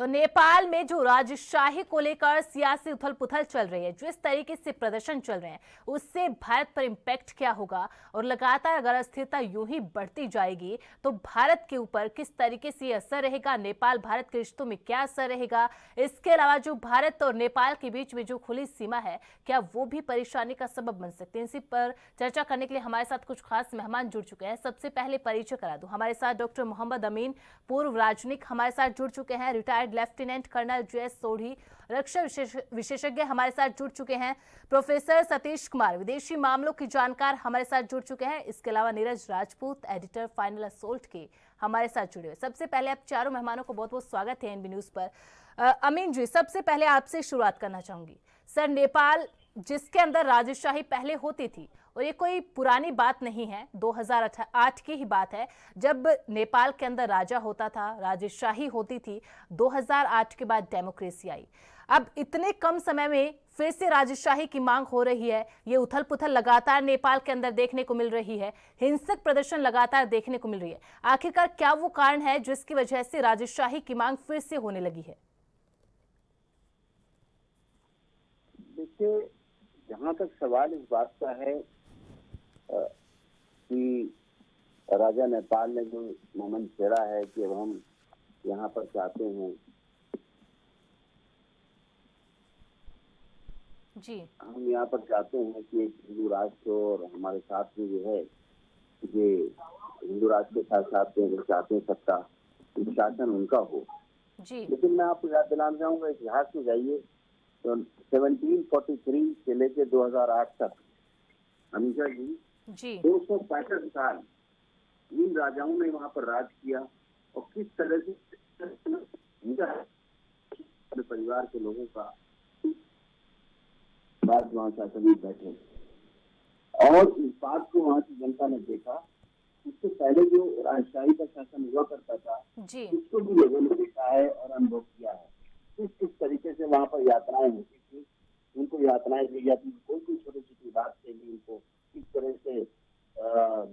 तो नेपाल में जो राजशाही को लेकर सियासी उथल पुथल चल रही है, जिस तरीके से प्रदर्शन चल रहे हैं, उससे भारत पर इम्पैक्ट क्या होगा और लगातार अगर अस्थिरता यूं ही बढ़ती जाएगी तो भारत के ऊपर किस तरीके से असर रहेगा, नेपाल भारत के रिश्तों में क्या असर रहेगा। इसके अलावा जो भारत और नेपाल के बीच में जो खुली सीमा है, क्या वो भी परेशानी का सबब बन सकते हैं। इसी पर चर्चा करने के लिए हमारे साथ कुछ खास मेहमान जुड़ चुके हैं। सबसे पहले परिचय करा दूं, हमारे साथ डॉक्टर मोहम्मद अमीन, पूर्व राजनयिक हमारे साथ जुड़ चुके हैं। Retired lieutenant colonel J S. Sodhi, रक्षा विशेषज्ञ हमारे साथ जुड़ चुके हैं। प्रोफेसर सतीश कुमार, विदेशी मामलों की जानकार हमारे साथ जुड़ चुके हैं। इसके अलावा Neeraj Rajput, editor final assault के हमारे साथ जुड़े हुए। सबसे पहले आप चारों मेहमानों को बहुत बहुत स्वागत है एनबी न्यूज पर। अमीन जी, सबसे पहले आपसे शुरुआत करना चाहूंगी। सर, नेपाल जिसके अंदर राजशाही पहले होती थी, और ये कोई पुरानी बात नहीं है, 2008 की ही बात है जब नेपाल के अंदर राजा होता था, राजशाही होती थी। 2008 के बाद डेमोक्रेसी आई। अब इतने कम समय में फिर से राजशाही की मांग हो रही है। ये उथल पुथल लगातार नेपाल के अंदर देखने को मिल रही है, हिंसक प्रदर्शन लगातार देखने को मिल रही है। आखिरकार क्या वो कारण है जिसकी वजह से राजशाही की मांग फिर से होने लगी है? देखिए, जहाँ तक सवाल इस बात का है कि राजा नेपाल ने जो मोमेंट छेड़ा है कि अब हम यहाँ पर चाहते हैं जी, हम यहाँ पर चाहते हैं कि एक हिंदू राष्ट्र और हमारे साथ में जो है ये हिंदू राष्ट्र के साथ साथ में जो चाहते हैं सत्ता शासन उनका हो। जी, लेकिन मैं आपको याद दिलाना चाहूंगा, इतिहास में जाइए तो 1743 से लेकर 2008 तक हमेशा जी 265 साल इन राजाओं ने वहां पर राज किया और किस तरह से परिवार के लोगों का बाद वहां शासन में बैठे और इस बात को वहां की जनता ने देखा। उससे पहले जो राजशाही का शासन हुआ करता था उसको भी लोगों ने देखा है और अनुभव किया है। किस तरीके से वहां पर यात्राएं होती थी, उनको यात्राएं दी जाती थी, कोई छोटी छोटी बात के लिए उनको किस तरह से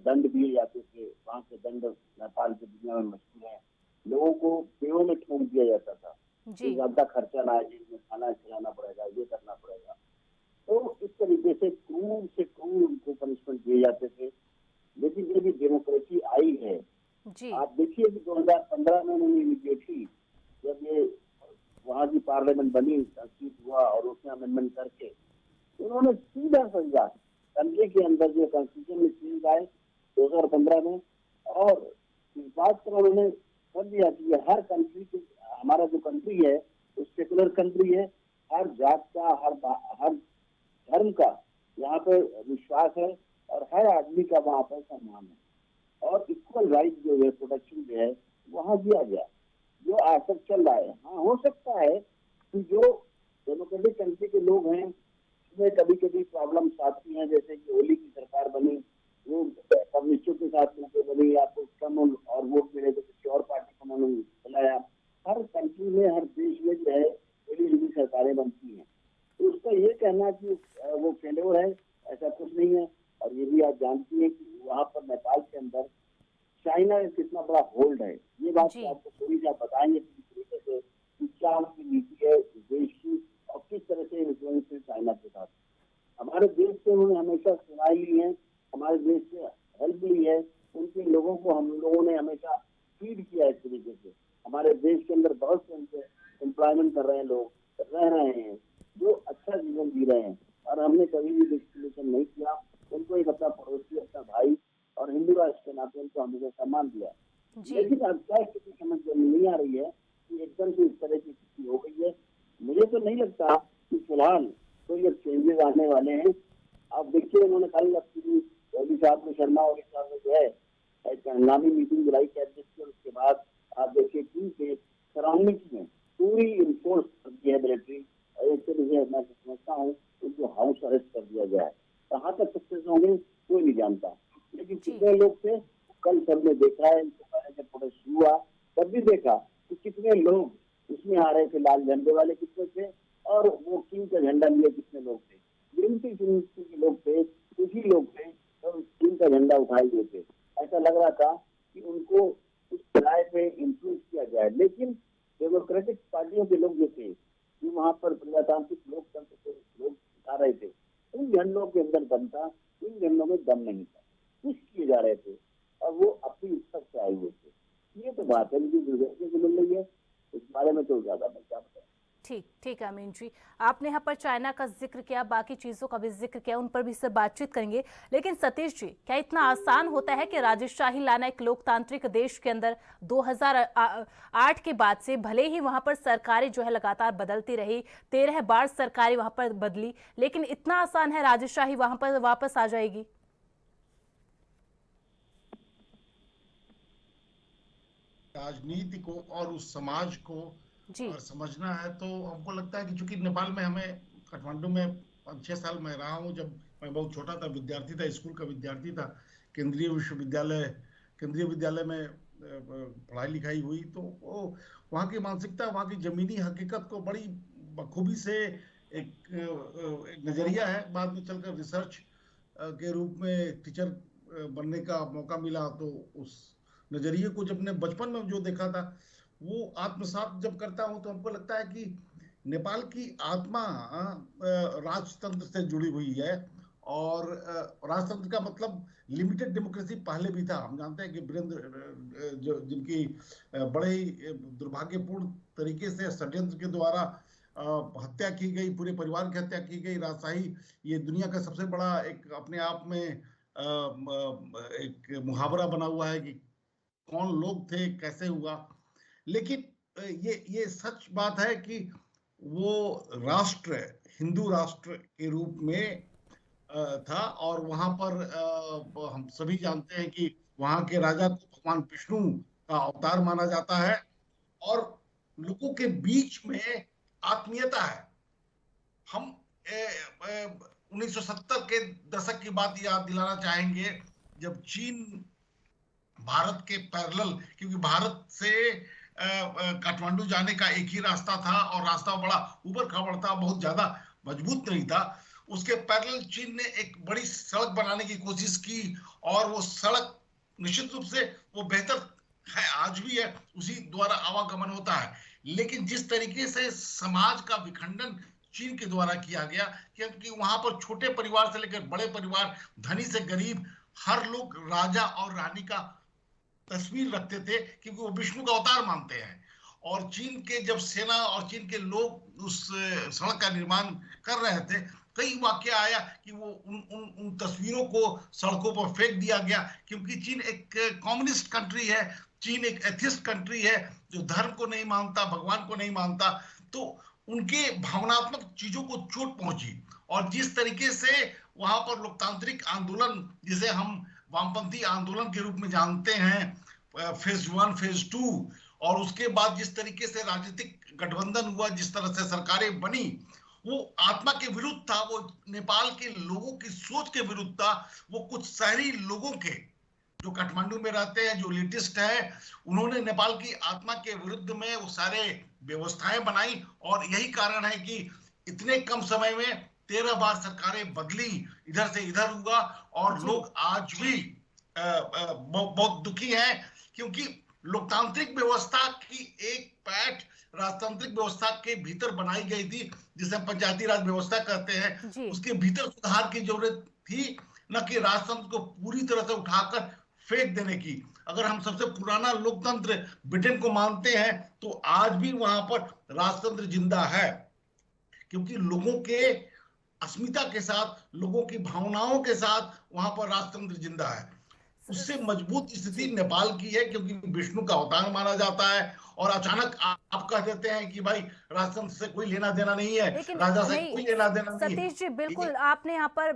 दंड दिए जाते थे। वहां के दंड नेपाल की दुनिया में मशहूर है। लोगों को पेड़ों में ठोक दिया जाता था, ज्यादा खर्चा ना आए, जिसमें खाना खिलाना पड़ेगा, ये करना पड़ेगा। तो इस तरीके से क्रूर उनको पनिशमेंट दिए जाते थे। लेकिन जब ये डेमोक्रेसी आई है, आप देखिए कि 2015 में उन्होंने इमीडिएटली जब ये वहां की पार्लियामेंट बनी, सीट हुआ और उसमें अमेंडमेंट करके उन्होंने सीधा समझा कंट्री के अंदर जो कॉन्स्टिट्यूशन में चेंज आए 2015 में, और इस बात पर उन्होंने कर दिया कि हर कंट्री के, हमारा जो कंट्री है वो सेकुलर कंट्री है, हर जात का, हर धर्म का यहाँ पे विश्वास है और हर आदमी का वहाँ पर सम्मान है और इक्वल राइट जो है, प्रोटेक्शन जो है वहाँ दिया गया, जो आज तक चल रहा है। हाँ, हो सकता है कि जो डेमोक्रेटिक कंट्री के लोग हैं उसमें कभी कभी प्रॉब्लम्स आती हैं, जैसे कि ओली की सरकार बनी, वो कम्युनिस्टों के साथ मिलकर बनी, आपको कम और वोट मिले तो किसी और पार्टी को उन्होंने बुलाया। हर कंट्री में, हर देश में जो है मिली सरकारें बनती हैं। तो उसका ये कहना कि वो फेल्योर है, ऐसा कुछ नहीं है। और ये भी आप जानती है कि वहाँ पर नेपाल के अंदर चाइना का कितना बड़ा होल्ड है। ये बात तो आपको थोड़ी सी बताएंगे किस तरीके से क्या उनकी नीति है देश की और किस तरह से इन्फ्लुएंस है चाइना के साथ। हमारे देश से उन्होंने हमेशा सुनाई ली है, हमारे देश से हेल्प ली है, उनके लोगों को हम लोगों ने हमेशा फीड किया है। इस तरीके से हमारे देश के अंदर बहुत से उनसे एम्प्लॉयमेंट कर रहे हैं, लोग रह रहे हैं जो अच्छा जीवन जी रहे हैं, और हमने कभी भी डिस्क्रिमिनेशन नहीं किया। उनको एक अपना पड़ोसी, अपना भाई और हिंदू राष्ट्र के नाते उनको हमेशा सम्मान दिया। लेकिन अब क्या स्थिति समझ में नहीं आ रही है कि एकदम से इस तरह की स्थिति हो गई है। मुझे तो नहीं लगता कि फिलहाल कोई अब चेंजेस आने वाले हैं। आप देखिए, उन्होंने कल अपनी योगी साहब ने, शर्मा ओली साहब ने जो है एक हंगामी मीटिंग बुलाई कैबिनेट की, उसके बाद आप देखिए कि सराउंडिंग्स में पूरी इन्फोर्स कर दी है मिलिट्री। एक तरीके मैं समझता हूँ उनको हाउस अरेस्ट कर दिया गया है। कहाँ तक सक्सेस होंगे कोई नहीं जानता, लेकिन कितने लोग थे कल सबने देखा है। जब प्रोटेस्ट हुआ तब भी देखा कि कितने लोग उसमें आ रहे थे, लाल झंडे वाले कितने थे और वो किंग का झंडा लिए कितने लोग थे, गिनती के लोग थे, कुछ ही लोग थे तो किंग का झंडा उठाए हुए थे। ऐसा लग रहा था कि उनको उस राय पे इन्फ्लुएंस किया जाए। लेकिन डेमोक्रेटिक पार्टी तिब्बतियों के लोग जो थे, जो वहाँ पर प्रजातांत्रिक लोकतंत्र को लोग सिखा रहे थे, उन झंडों के अंदर दम था, इन झंडों में दम नहीं था, पुश किए जा रहे थे और वो अपनी इच्छा से आए हुए थे। ये तो बात है, मुझे जो देखने को मिल रही है इस बारे में तो ज्यादा मैं क्या बताऊं। ठीक ठीक है अमीन जी, आपने यहाँ पर चाइना का जिक्र किया, बाकी चीजों का भी जिक्र किया, उन पर भी इससे बातचीत करेंगे। लेकिन सतीश जी, क्या इतना आसान होता है कि राजशाही लाना एक लोकतांत्रिक देश के अंदर? 2008 के बाद से भले ही वहां पर सरकारें जो है लगातार बदलती रही, 13 बार सरकारें वहां पर बदली, लेकिन इतना आसान है राजशाही वहां पर वापस आ जाएगी? राजनीति को और उस समाज को और समझना है तो हमको लगता है कि चूंकि नेपाल में हमें काठमांडू में 5-6 साल मैं रहा हूँ। जब मैं बहुत छोटा था, विद्यार्थी था, स्कूल का विद्यार्थी था, केंद्रीय विद्यालय में पढ़ाई लिखाई हुई, तो वो वहाँ की मानसिकता, वहाँ की जमीनी हकीकत को बड़ी बखूबी से एक नजरिया है। बाद में चलकर रिसर्च के रूप में टीचर बनने का मौका मिला, तो उस नजरिए को जब ने बचपन में जो देखा था वो आत्मसात जब करता हूं तो हमको लगता है कि नेपाल की आत्मा राजतंत्र से जुड़ी हुई है। और राजतंत्र का मतलब लिमिटेड डेमोक्रेसी पहले भी था। हम जानते हैं कि वीरेंद्र जिनकी बड़े ही दुर्भाग्यपूर्ण तरीके से षड्यंत्र के द्वारा हत्या की गई, पूरे परिवार की हत्या की गई। राजशाही ये दुनिया का सबसे बड़ा एक अपने आप में एक मुहावरा बना हुआ है कि कौन लोग थे, कैसे हुआ। लेकिन ये सच बात है कि वो राष्ट्र हिंदू राष्ट्र के रूप में था, और वहां पर हम सभी जानते हैं कि वहां के राजा को भगवान विष्णु का अवतार माना जाता है, और लोगों के बीच में आत्मीयता है। हम 1970 के दशक की बात याद दिलाना चाहेंगे, जब चीन भारत के पैरेलल, क्योंकि भारत से काठमांडू जाने का एक ही रास्ता था और रास्ता बड़ा ऊपर खबड़ था, बहुत ज्यादा मजबूत नहीं था, उसके पैरेलल चीन ने एक बड़ी सड़क बनाने की कोशिश की, और वो सड़क निश्चित रूप से वो बेहतर है, आज भी है, उसी द्वारा आवागमन होता है। लेकिन जिस तरीके से समाज का विखंडन चीन के द्वारा किया गया, क्योंकि वहां पर छोटे परिवार से लेकर बड़े परिवार, धनी से गरीब, हर लोग राजा और रानी का तस्वीर रखते थे, क्योंकि वो विष्णु का अवतार मानते हैं। और चीन के जब सेना और चीन के लोग उस सड़क का निर्माण कर रहे थे, कई वाकया आया कि वो उन तस्वीरों को सड़कों पर फेंक दिया गया, क्योंकि चीन एक कम्युनिस्ट कंट्री है, चीन एक एथिस्ट कंट्री है, जो धर्म को नहीं मानता, भगवान को नहीं मानता। तो उनके भावनात्मक चीजों को चोट पहुंची, और जिस तरीके से वहां पर लोकतांत्रिक आंदोलन, जिसे हम वामपंथी आंदोलन के रूप में जानते हैं, फेज 1 फेज 2, और उसके बाद जिस तरीके से राजनीतिक गठबंधन हुआ, जिस तरह से सरकारें बनी, वो आत्मा के विरुद्ध था, वो नेपाल के लोगों की सोच के विरुद्ध था। वो कुछ शहरी लोगों के जो काठमांडू में रहते हैं, जो लिटिस्ट है, उन्होंने नेपाल की आत्मा के विरुद्ध में वो सारे व्यवस्थाएं बनाई, और यही कारण है कि इतने कम समय में 13 बार सरकारें बदली, इधर से इधर हुआ, और लोग आज भी बहुत दुखी हैं, क्योंकि लोकतांत्रिक व्यवस्था की एक पैठ राजतांत्रिक व्यवस्था के भीतर बनाई गई थी, जिसे हम पंचायती राज व्यवस्था कहते हैं। उसके भीतर सुधार की जरूरत थी, न कि राजतंत्र को पूरी तरह से उठाकर फेंक देने की। अगर हम सबसे पुराना लोकतंत्र ब्रिटेन को मानते हैं, तो आज भी वहां पर राजतंत्र जिंदा है, क्योंकि लोगों के अस्मिता के साथ, लोगों की भावनाओं के साथ वहां पर राजतंत्र जिंदा है। उससे मजबूत स्थिति नेपाल की है, क्योंकि विष्णु का अवतार माना जाता है, और अचानक आप कह देते हैं कि भाई राजतंत्र से कोई लेना देना नहीं है, राजा से कोई लेना देना नहीं है। सतीश जी, बिल्कुल आपने यहाँ पर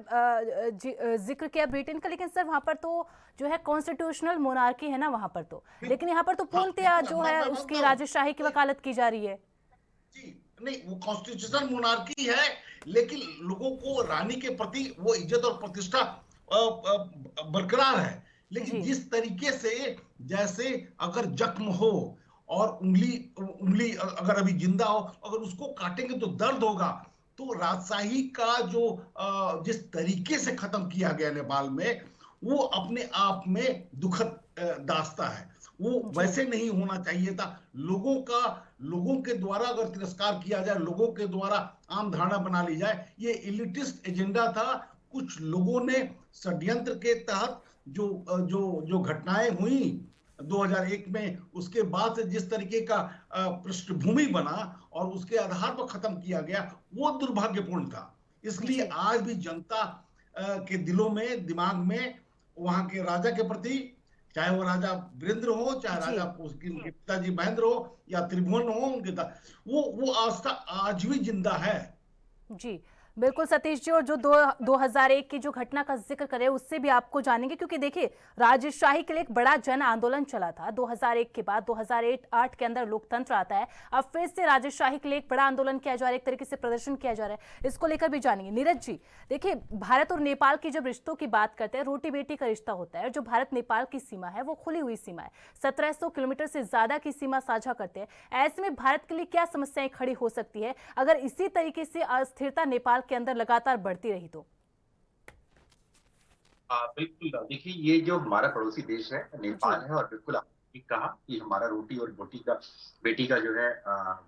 जिक्र किया ब्रिटेन का, लेकिन सर वहां पर तो जो है कॉन्स्टिट्यूशनल मोनार्की है ना वहां पर तो, लेकिन यहाँ पर तो पूर्णतया जो है उसकी राजशाही की वकालत की जा रही है। जी नहीं, वो कॉन्स्टिट्यूशनल मोनार्की है, लेकिन लोगों को रानी के प्रति वो इज्जत और प्रतिष्ठा बरकरार है। लेकिन जिस तरीके से, जैसे अगर जख्म हो और उंगली अगर अभी जिंदा हो, अगर उसको काटेंगे तो दर्द होगा, तो राजशाही का जो जिस तरीके से खत्म किया गया नेपाल में, वो अपने आप में दुखद दास्ता है। वो वैसे नहीं होना चाहिए था। लोगों के द्वारा अगर तिरस्कार किया जाए, लोगों के द्वारा आम धारणा बना ली जाए, ये इलिटिस्ट एजेंडा था। कुछ लोगों ने षड्यंत्र के तहत जो जो जो घटनाएं हुई 2001 में, उसके बाद से जिस तरीके का पृष्ठभूमि बना और उसके आधार पर खत्म किया गया, वो दुर्भाग्यपूर्ण था। इसलिए आज भी जनता के दिलों में, दिमाग में वहां के राजा के प्रति, चाहे वो राजा वीरेंद्र हो, चाहे राजा उनके पिताजी महेंद्र हो या त्रिभुवन हो, उनके वो आस्था आज भी जिंदा है। जी बिल्कुल सतीश जी, और जो 2001 की जो घटना का जिक्र करें उससे भी आपको जानेंगे, क्योंकि देखिए राजशाही के लिए एक बड़ा जन आंदोलन चला था 2001 के बाद। 2008 के अंदर लोकतंत्र आता है, अब फिर से राजशाही के लिए एक बड़ा आंदोलन किया जा रहा है, एक तरीके से प्रदर्शन किया जा रहा है, इसको लेकर भी जानेंगे। नीरज जी, देखिए भारत और नेपाल की जब रिश्तों की बात करते हैं, रोटी बेटी का रिश्ता होता है। जो भारत नेपाल की सीमा है वो खुली हुई सीमा है, 1700 किलोमीटर से ज्यादा की सीमा साझा करते हैं। ऐसे में भारत के लिए क्या समस्याएं खड़ी हो सकती है अगर इसी तरीके से अस्थिरता नेपाल के अंदर लगातार बढ़ती रही तो? बिल्कुल, देखिए ये जो हमारा पड़ोसी देश है नेपाल है, और बिल्कुल आपने कहा कि हमारा रोटी और बेटी का जो है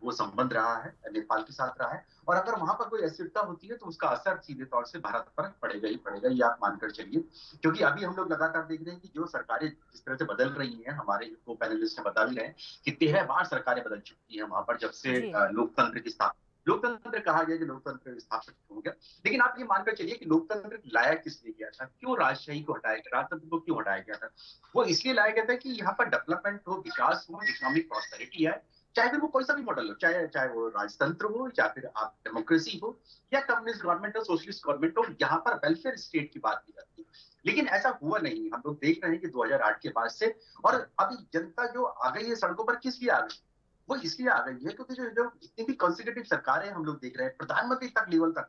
वो संबंध रहा है, नेपाल के साथ रहा है। और अगर वहां पर कोई अस्थिरता होती है तो उसका असर सीधे तौर से भारत पर पड़ेगा ही पड़ेगा, ये आप मानकर चलिए। क्योंकि अभी हम लोग लगातार देख रहे हैं कि जो सरकारें जिस तरह से बदल रही हैं, हमारे जो पैनलिस्ट ने बता भी रहे हैं कि 13 बार सरकारें बदल चुकी है वहां पर, जब से लोकतंत्र की स्थापना, लोकतंत्र कहा गया कि लोकतंत्र स्थापित हो गया। लेकिन आप ये मानकर चलिए कि लोकतंत्र लाया किस लिए गया था, क्यों राजशाही को हटाया गया, राजतंत्र को क्यों हटाया गया था? वो इसलिए लाया गया था कि यहाँ पर डेवलपमेंट हो, विकास हो, इकोनॉमिक प्रॉस्पेरिटी आए, चाहे फिर वो कोई सा भी मॉडल हो, चाहे वो राजतंत्र हो या फिर आप डेमोक्रेसी हो या कम्युनिस्ट गवर्नमेंट हो, सोशलिस्ट गवर्नमेंट हो, यहाँ पर वेलफेयर स्टेट की बात की जाती है। लेकिन ऐसा हुआ नहीं। हम लोग देख रहे हैं कि 2008 के बाद से, और अभी जनता जो आ गई है सड़कों पर, किस लिए आ गई? वो इसलिए आ गई है क्योंकि जो जितनी भी कंसिक्यूटिव सरकारें हम लोग देख रहे हैं, प्रधानमंत्री तक लेवल तक,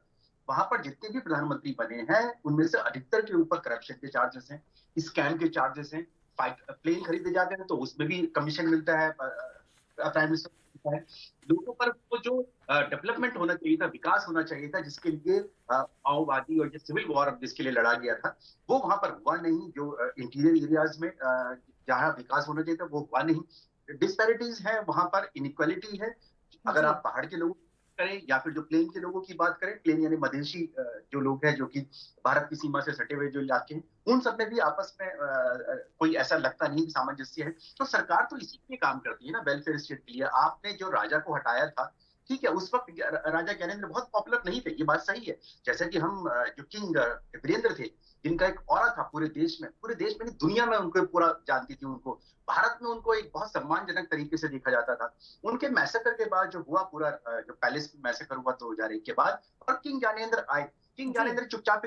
वहां पर जितने भी प्रधानमंत्री बने हैं उनमें से अधिकतर के ऊपर करप्शन के चार्जेस हैं, स्कैम के चार्जेस हैं। प्लेन खरीदे जाते हैं तो उसमें भी कमीशन मिलता है, प्राइम मिनिस्टर है। लोगों पर वो जो डेवलपमेंट होना चाहिए था, विकास होना चाहिए था, जिसके लिए माओवादी और जो सिविल वॉर जिसके लिए लड़ा गया था, वो वहां पर हुआ नहीं। जो इंटीरियर एरियाज में जहाँ विकास होना चाहिए था वो हुआ नहीं। डिस्पैरिटीज है वहां पर, इनइक्वालिटी है। अगर आप पहाड़ के लोगों करें या फिर जो प्लेन के लोगों की बात करें, प्लेन यानी मधेशी जो लोग हैं, जो कि भारत की सीमा से सटे हुए जो इलाके हैं, उन सब में भी आपस में कोई ऐसा लगता नहीं सामंजस्य है। तो सरकार तो इसी लिए काम करती है ना, वेलफेयर स्टेट के लिए। आपने जो राजा को हटाया था, ठीक है, उस वक्त राजा ज्ञानेंद्र बहुत पॉपुलर नहीं थे, ये बात सही है। जैसे कि हम जो किंग वीरेंद्र थे, जिनका एक ऑरा था पूरे देश में नहीं, दुनिया में उनको पूरा जानती थी उनको। भारत में उनको एक बहुत सम्मानजनक तरीके से देखा जाता था। उनके मैसेकर के बाद जो हुआ, पूरा जो पैलेस मैसेकर हुआ 2001 के बाद, और किंग ज्ञानेंद्र आए। किंग ज्ञानेंद्र चुपचाप,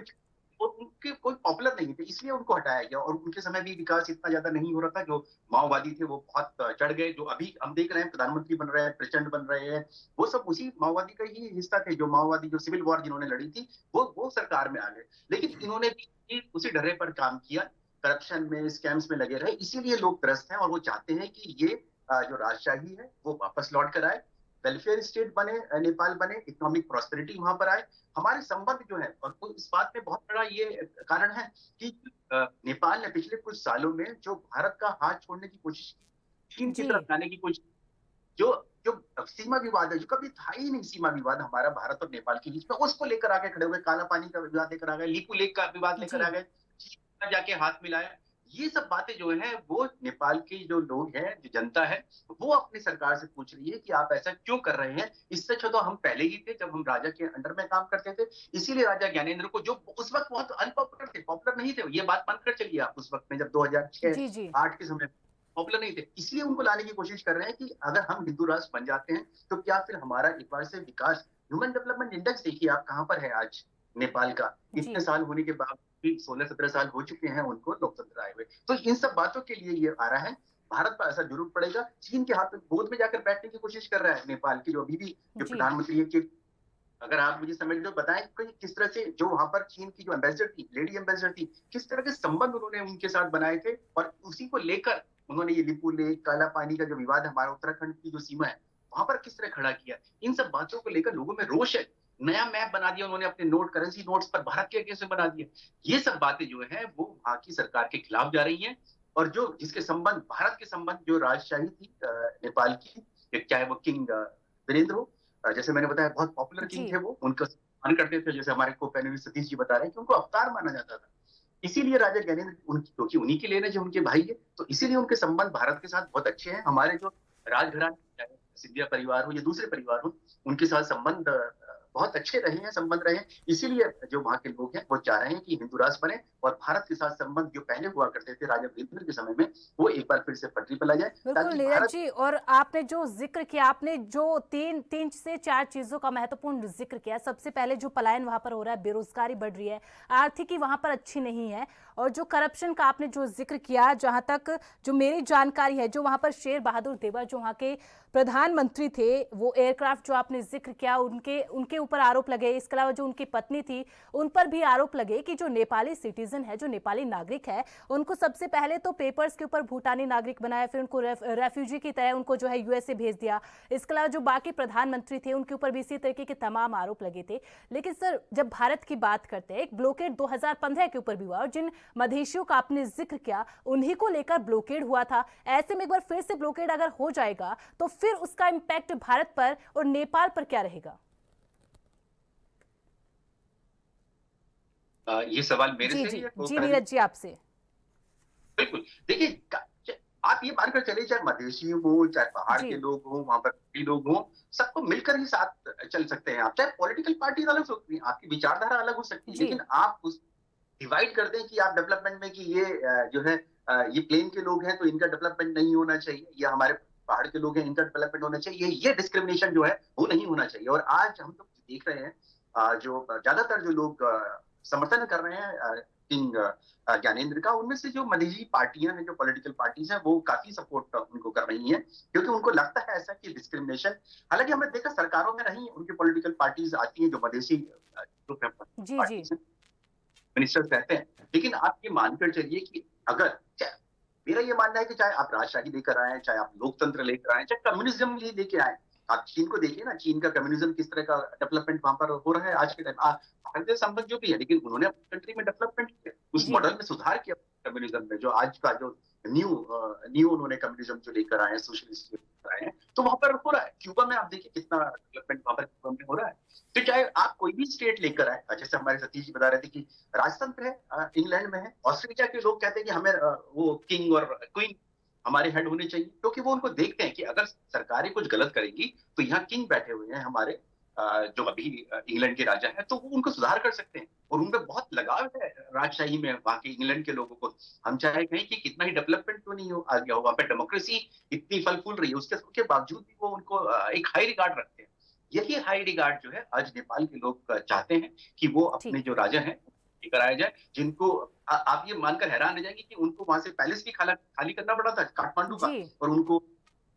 उनके कोई पॉपुलर नहीं थे, इसलिए उनको हटाया गया। और उनके समय भी विकास इतना ज्यादा नहीं हो रहा था। जो माओवादी थे वो बहुत चढ़ गए। जो अभी हम देख रहे हैं प्रधानमंत्री बन रहे हैं, प्रेसिडेंट बन रहे हैं, वो सब उसी माओवादी का ही हिस्सा थे। जो माओवादी, जो सिविल वॉर जिन्होंने लड़ी थी, वो सरकार में आ गए। लेकिन इन्होंने भी उसी ढर्रे पर काम किया, करप्शन में, स्कैम्स में लगे रहे। इसीलिए लोग त्रस्त हैं और वो चाहते हैं कि ये जो राजशाही है वो वापस लौट कर आए, वेलफेयर स्टेट बने, नेपाल बने, इकोनॉमिक प्रॉस्पेरिटी वहां पर आए। हमारे संबंध जो है, और इस बात में बहुत बड़ा ये कारण है कि नेपाल ने पिछले कुछ सालों में जो भारत का हाथ छोड़ने की कोशिश की, चीन की तरफ जाने की कोशिश, जो सीमा विवाद है, जो कभी था ही नहीं सीमा विवाद हमारा भारत और नेपाल के बीच में, उसको लेकर आके खड़े हुए। काला पानी का विवाद लेकर आ गए, लिपू लेक का विवाद लेकर आ गए, जाके हाथ मिलाया। ये सब बातें जो है वो नेपाल के जो लोग हैं, जो जनता है, वो अपनी सरकार से पूछ रही है कि आप ऐसा क्यों कर रहे हैं। इससे अच्छा तो हम पहले ही थे, जब हम राजा के अंडर में काम करते थे। इसीलिए राजा ज्ञानेंद्र को, जो उस वक्त बहुत अनपॉपुलर थे, पॉपुलर नहीं थे, ये बात मानकर चलिए आप, उस वक्त में जब 2006-8 के समय पॉपुलर नहीं थे, इसलिए उनको लाने की कोशिश कर रहे हैं कि अगर हम हिंदू राष्ट्र बन जाते हैं तो क्या फिर हमारा एक बार से विकास, ह्यूमन डेवलपमेंट इंडेक्स देखिए आप कहां पर है आज नेपाल का। इतने साल होने के बाद भी 16-17 साल हो चुके हैं उनको लोकतंत्र आए हुए। तो इन सब बातों के लिए ये आ रहा है। भारत पर ऐसा जरूर पड़ेगा। चीन के हाथ में गोद में जाकर बैठने की कोशिश कर रहा है नेपाल की जो अभी भी जो प्रधानमंत्री है कि, अगर आप मुझे समझ लो, बताएं किस तरह से जो वहां पर चीन की जो एम्बेसडर थी, लेडी एम्बेसडर थी, किस तरह के संबंध उन्होंने उनके साथ बनाए थे। और उसी को लेकर उन्होंने ये लिपू लेक, काला पानी का जो विवाद है, हमारा उत्तराखंड की जो सीमा है, वहां पर किस तरह खड़ा किया। इन सब बातों को लेकर लोगों में रोष है। नया मैप बना दिया उन्होंने, अपने नोट, करेंसी नोट्स पर भारत के अगेंस्ट में बना दिए। ये सब बातें जो है वो वहां की सरकार के खिलाफ जा रही हैं। और जो जिसके संबंध, भारत के संबंध जो राजशाही थी नेपाल की, चाहे वो किंग वीरेंद्र हो, जैसे मैंने बताया बहुत पॉपुलर किंग थे वो, उनको सम्मान करते थे, जैसे हमारे को पैनलिस्ट सतीश जी बता रहे हैं कि उनको अवतार माना जाता था। इसीलिए राजा ज्ञानेंद्र क्योंकि उन्हीं के लेने जो उनके भाई है, तो इसीलिए उनके संबंध भारत के साथ बहुत अच्छे हैं। हमारे जो राजघराने, चाहे सिंधिया परिवार हो या दूसरे परिवार हो, उनके साथ संबंध बहुत अच्छे रहे हैं, संबंध रहे हैं। इसीलिए जो वहाँ के लोग हैं वो चाह रहे हैं कि हिंदू राष्ट्र बने और भारत के साथ संबंध जो पहले हुआ करते थे राजा वीरेंद्र के समय में, वो एक बार फिर से पटरी पर ला जाए। बिल्कुल नीरज जी, और आपने जो जिक्र किया, आपने जो तीन से चार चीजों का महत्वपूर्ण जिक्र किया। सबसे पहले जो पलायन वहां पर हो रहा है, बेरोजगारी बढ़ रही है, आर्थिकी वहां पर अच्छी नहीं है, और जो करप्शन का आपने जो जिक्र किया, जहां तक जो मेरी जानकारी है, जो वहां पर शेर बहादुर देवर जो वहां के प्रधानमंत्री थे, वो एयरक्राफ्ट जो आपने जिक्र किया, उनके ऊपर आरोप लगे। इसके अलावा जो उनकी पत्नी थी, उन पर भी आरोप लगे कि जो नेपाली सिटीजन है, जो नेपाली नागरिक है, उनको सबसे पहले तो पेपर्स के ऊपर भूटानी नागरिक बनाया, फिर उनको रेफ्यूजी की तरह उनको जो है यूएसए भेज दिया। इसके अलावा जो बाकी प्रधानमंत्री थे, उनके ऊपर भी इसी तरीके के तमाम आरोप लगे थे। लेकिन सर, जब भारत की बात करते हैं, एक ब्लॉकेड 2015 के ऊपर भी हुआ, और जिन मधेशियों का आपने जिक्र किया, उन्हीं को लेकर ब्लॉकेड हुआ था। ऐसे में एक बार फिर से ब्लॉकेड अगर हो जाएगा, तो फिर उसका इंपैक्ट भारत पर और नेपाल पर क्या रहेगा? ये सवाल मेरे से जी नीरज जी, आपसे। बिल्कुल, देखिए आप ये मानकर चले, चाहे मधेशी हो, चाहे पहाड़ के लोग हो, वहां पर लोग हो, सबको मिलकर ही साथ चल सकते हैं आप। चाहे पॉलिटिकल पार्टी अलग हो सकती है, आपकी विचारधारा अलग हो सकती है, लेकिन आप उस डिवाइड कर दें कि आप डेवलपमेंट में कि ये जो है ये प्लेन के लोग हैं तो इनका डेवलपमेंट नहीं होना चाहिए, या हमारे पहाड़ के लोग हैं इनका डेवलपमेंट होना चाहिए, ये डिस्क्रिमिनेशन जो है वो नहीं होना चाहिए। और आज हम लोग देख रहे हैं जो ज्यादातर जो लोग समर्थन कर रहे हैं किंग ज्ञानेंद्र का, उनमें से जो मधेसी पार्टियां हैं, जो पॉलिटिकल पार्टीज हैं, वो काफी सपोर्ट उनको कर रही हैं, क्योंकि उनको लगता है ऐसा कि डिस्क्रिमिनेशन, हालांकि हमने देखा सरकारों में नहीं उनकी पॉलिटिकल पार्टीज आती हैं जो मधेसी मिनिस्टर्स रहते हैं, लेकिन आप ये मानकर चलिए कि अगर, मेरा ये मानना है कि चाहे आप राजशाही लेकर आए, चाहे आप लोकतंत्र लेकर आए, चाहे कम्युनिज्म लेके आए, आप चीन को देखिए ना, चीन का कम्युनिज्म किस तरह का डेवलपमेंट वहां पर हो रहा है आज के टाइम। भारतीय संबंध जो भी है, लेकिन उन्होंने अपनी कंट्री में डेवलपमेंट किया, उस मॉडल में सुधार किया कम्युनिज्म में, जो आज का जो न्यू उन्होंने कम्युनिज्म जो लेकर आए हैं, सोशलिस्ट लेकर आए हैं, तो वहां पर हो रहा है। क्यूबा में आप देखिए कितना डेवलपमेंट वहां पर क्यूबा में हो रहा है। तो चाहे आप कोई भी स्टेट लेकर आए, जैसे हमारे सतीश जी बता रहे थे कि राजतंत्र है, इंग्लैंड में है, ऑस्ट्रेलिया के लोग कहते हैं कि हमें वो किंग और क्वीन हमारे हेड होने चाहिए, क्योंकि वो उनको देखते हैं कि अगर सरकारें कुछ गलत करेंगी तो यहाँ किंग बैठे हुए हैं हमारे जो अभी इंग्लैंड के राजा हैं, तो वो उनको सुधार कर सकते हैं, और उनमें बहुत लगाव है राजशाही में वहां के इंग्लैंड के लोगों को। हम चाहे कहें कि कितना ही डेवलपमेंट तो नहीं हो आ गया हो, वहां पे डेमोक्रेसी इतनी फल फूल रही है, उसके बावजूद भी वो उनको एक हाई रिगार्ड रखते हैं। यही हाई रिगार्ड जो है आज नेपाल के लोग चाहते हैं कि वो अपने जो राजा हैं कराया जाए, जिनको आप ये मानकर हैरान रह जाएंगे कि उनको वहां से पैलेस भी खाली करना पड़ा था काठमांडू का, और उनको